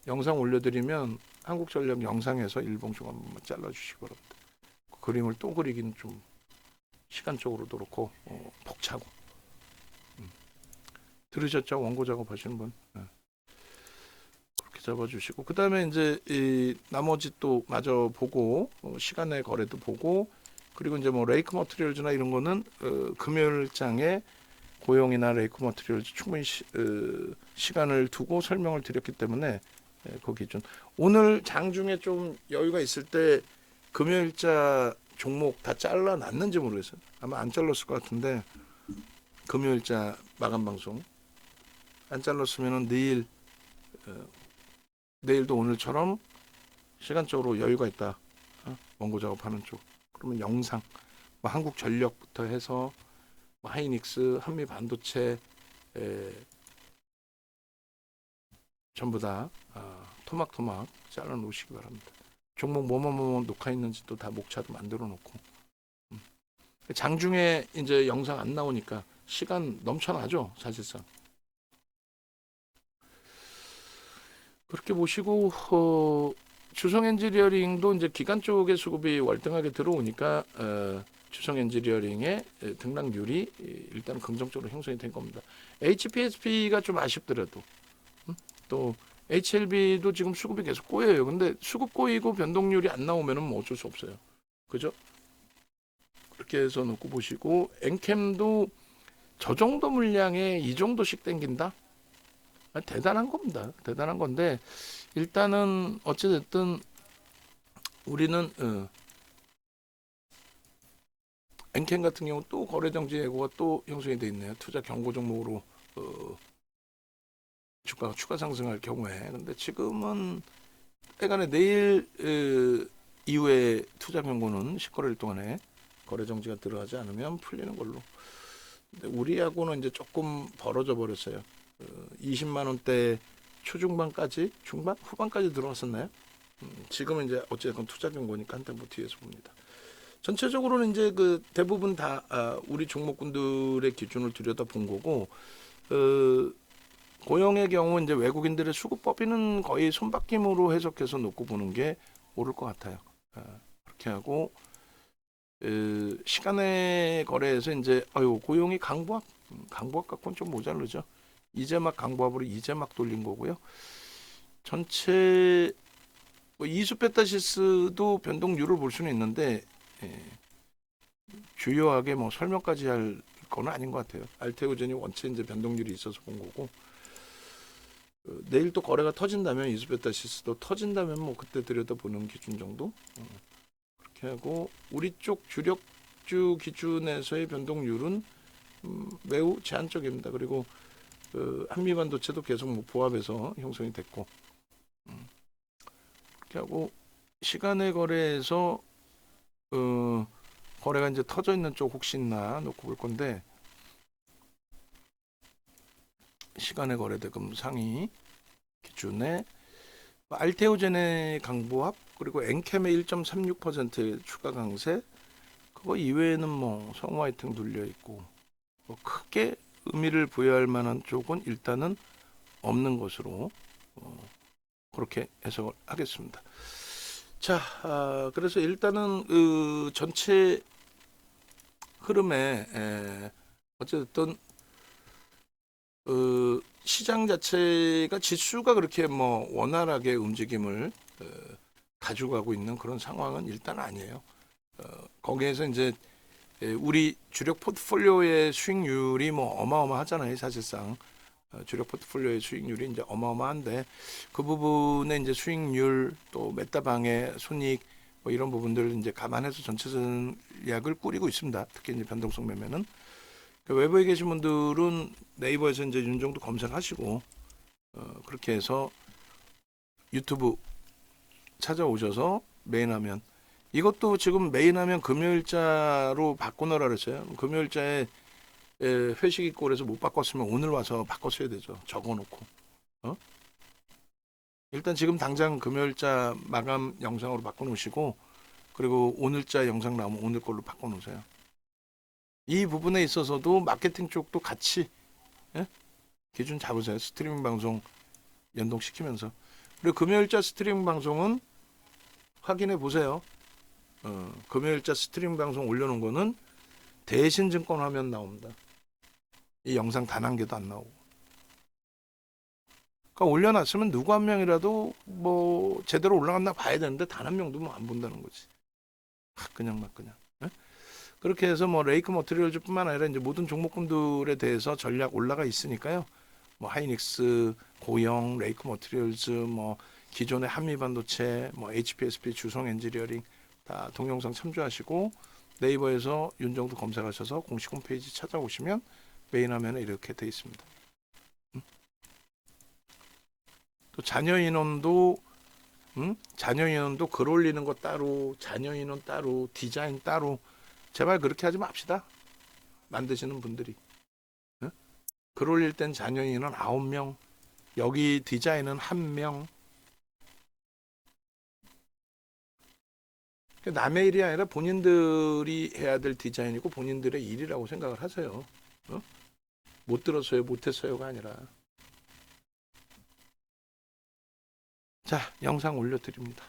영상 올려드리면 한국전력 영상에서 일봉 좀 한번 잘라주시기 바랍니다. 그림을 또 그리기는 좀 시간적으로도 그렇고 벅차고. 들으셨죠? 원고 작업하시는 분. 그렇게 잡아주시고 그 다음에 이제 이 나머지 또 마저 보고 시간의 거래도 보고 그리고 이제 뭐 레이크 머티리얼즈나 이런 거는 금요일장에 고용이나 레이크 머티리얼즈 충분히 시간을 두고 설명을 드렸기 때문에 그 기준. 오늘 장중에 좀 여유가 있을 때 금요일자 종목 다 잘라놨는지 모르겠어요. 아마 안 잘랐을 것 같은데 금요일자 마감 방송 안 잘랐으면은 내일도 오늘처럼 시간적으로 여유가 있다. 원고 작업하는 쪽. 그러면 영상, 뭐 한국전력부터 해서 뭐 하이닉스, 한미반도체 전부 다 토막토막 잘라 놓으시기 바랍니다. 종목 뭐뭐 녹화 있는지도 다 목차도 만들어 놓고 장중에 이제 영상 안 나오니까 시간 넘쳐나죠 사실상. 그렇게 보시고 주성 엔지니어링도 이제 기간 쪽의 수급이 월등하게 들어오니까 주성 엔지니어링의 등락률이 일단 긍정적으로 형성이 된 겁니다. HPSP가 좀 아쉽더라도 또 HLB도 지금 수급이 계속 꼬여요. 근데 수급 꼬이고 변동률이 안 나오면은 뭐 어쩔 수 없어요. 그죠? 그렇게 해서 놓고 보시고 엔캠도 저 정도 물량에 이 정도씩 땡긴다? 대단한 겁니다. 대단한 건데 일단은 어찌됐든 우리는 엔캠 같은 경우 또 거래정지 예고가 또 형성이 돼 있네요. 투자 경고 종목으로 주가가 추가 상승할 경우에. 근데 지금은 약간의 내일 이후에 투자 경고는 10거래일 동안에 거래정지가 들어가지 않으면 풀리는 걸로. 근데 우리하고는 이제 조금 벌어져 버렸어요. 20만 원대 초중반까지 중반 후반까지 들어갔었나요? 지금은 이제 어쨌든 투자 경고니까 한템 뭐 뒤에서 봅니다. 전체적으로는 이제 그 대부분 다 우리 종목군들의 기준을 들여다 본 거고 고용의 경우 이제 외국인들의 수급법인은 거의 손바뀜으로 해석해서 놓고 보는 게 옳을 것 같아요. 그렇게 하고 시간의 거래에서 이제 고용이 강보합 갖고는 좀 모자르죠. 이제 막 강보합으로 이제 막 돌린 거고요. 전체 이수 베타시스도 변동률을 볼 수는 있는데 주요하게 뭐 설명까지 할 건 아닌 것 같아요. 알테오젠이 원체 이제 변동률이 있어서 본 거고 내일 또 거래가 터진다면 이수 베타시스도 터진다면 뭐 그때 들여다보는 기준 정도 그렇게 하고 우리 쪽 주력주 기준에서의 변동률은 매우 제한적입니다. 그리고 한미반도체도 계속 뭐 보합해서 형성이 됐고 그렇게 하고 시간의 거래에서 거래가 이제 터져 있는 쪽 혹시 있나 놓고 볼 건데 시간의 거래 대금 상위 기준에 알테오젠의 강보합 그리고 엔캠의 1.36%의 추가 강세 그거 이외에는 뭐 성화이팅 눌려 있고 뭐 크게 의미를 부여할 만한 쪽은 일단은 없는 것으로 그렇게 해석을 하겠습니다. 자, 그래서 일단은 전체 흐름에 어쨌든 시장 자체가 지수가 그렇게 뭐 원활하게 움직임을 가져가고 있는 그런 상황은 일단 아니에요. 거기에서 이제 우리 주력 포트폴리오의 수익률이 뭐 어마어마하잖아요. 사실상 주력 포트폴리오의 수익률이 이제 어마어마한데 그 부분에 이제 수익률 또 메타방의 손익 뭐 이런 부분들을 이제 감안해서 전체 전략을 꾸리고 있습니다. 특히 이제 변동성 매매는 외부에 계신 분들은 네이버에서 이제 윤정도 검색하시고 그렇게 해서 유튜브 찾아오셔서 메인화면 이것도 지금 메인화면 금요일자로 바꿔놓으라 그랬어요. 금요일자에 회식 있고 그래서 못 바꿨으면 오늘 와서 바꿨어야 되죠. 적어놓고 어? 일단 지금 당장 금요일자 마감 영상으로 바꿔놓으시고 그리고 오늘자 영상 나오면 오늘 걸로 바꿔놓으세요. 이 부분에 있어서도 마케팅 쪽도 같이 예? 기준 잡으세요. 스트리밍 방송 연동시키면서. 그리고 금요일자 스트리밍 방송은 확인해 보세요. 금요일자 스트리밍 방송 올려놓은 거는 대신증권 화면 나옵니다. 이 영상 단 한 개도 안 나오고. 그러니까 올려놨으면 누구 한 명이라도 뭐 제대로 올라갔나 봐야 되는데 단 한 명도 뭐 안 본다는 거지. 그냥 막 그냥. 예? 그렇게 해서 뭐 레이크 머티리얼즈뿐만 아니라 이제 모든 종목군들에 대해서 전략 올라가 있으니까요. 뭐 하이닉스, 고영, 레이크 머티리얼즈, 뭐 기존의 한미반도체, 뭐 HPSP, 주성 엔지니어링 다 동영상 참조하시고 네이버에서 윤정도 검색하셔서 공식 홈페이지 찾아오시면 메인 화면에 이렇게 돼 있습니다. 또 자녀 인원도 글 올리는 거 따로, 자녀 인원 따로, 디자인 따로. 제발 그렇게 하지 맙시다. 만드시는 분들이. 응? 글 올릴 땐 자녀 인원 9명, 여기 디자인은 1명. 남의 일이 아니라 본인들이 해야 될 디자인이고 본인들의 일이라고 생각을 하세요. 어? 못 들었어요, 못했어요가 아니라. 자, 영상 올려드립니다.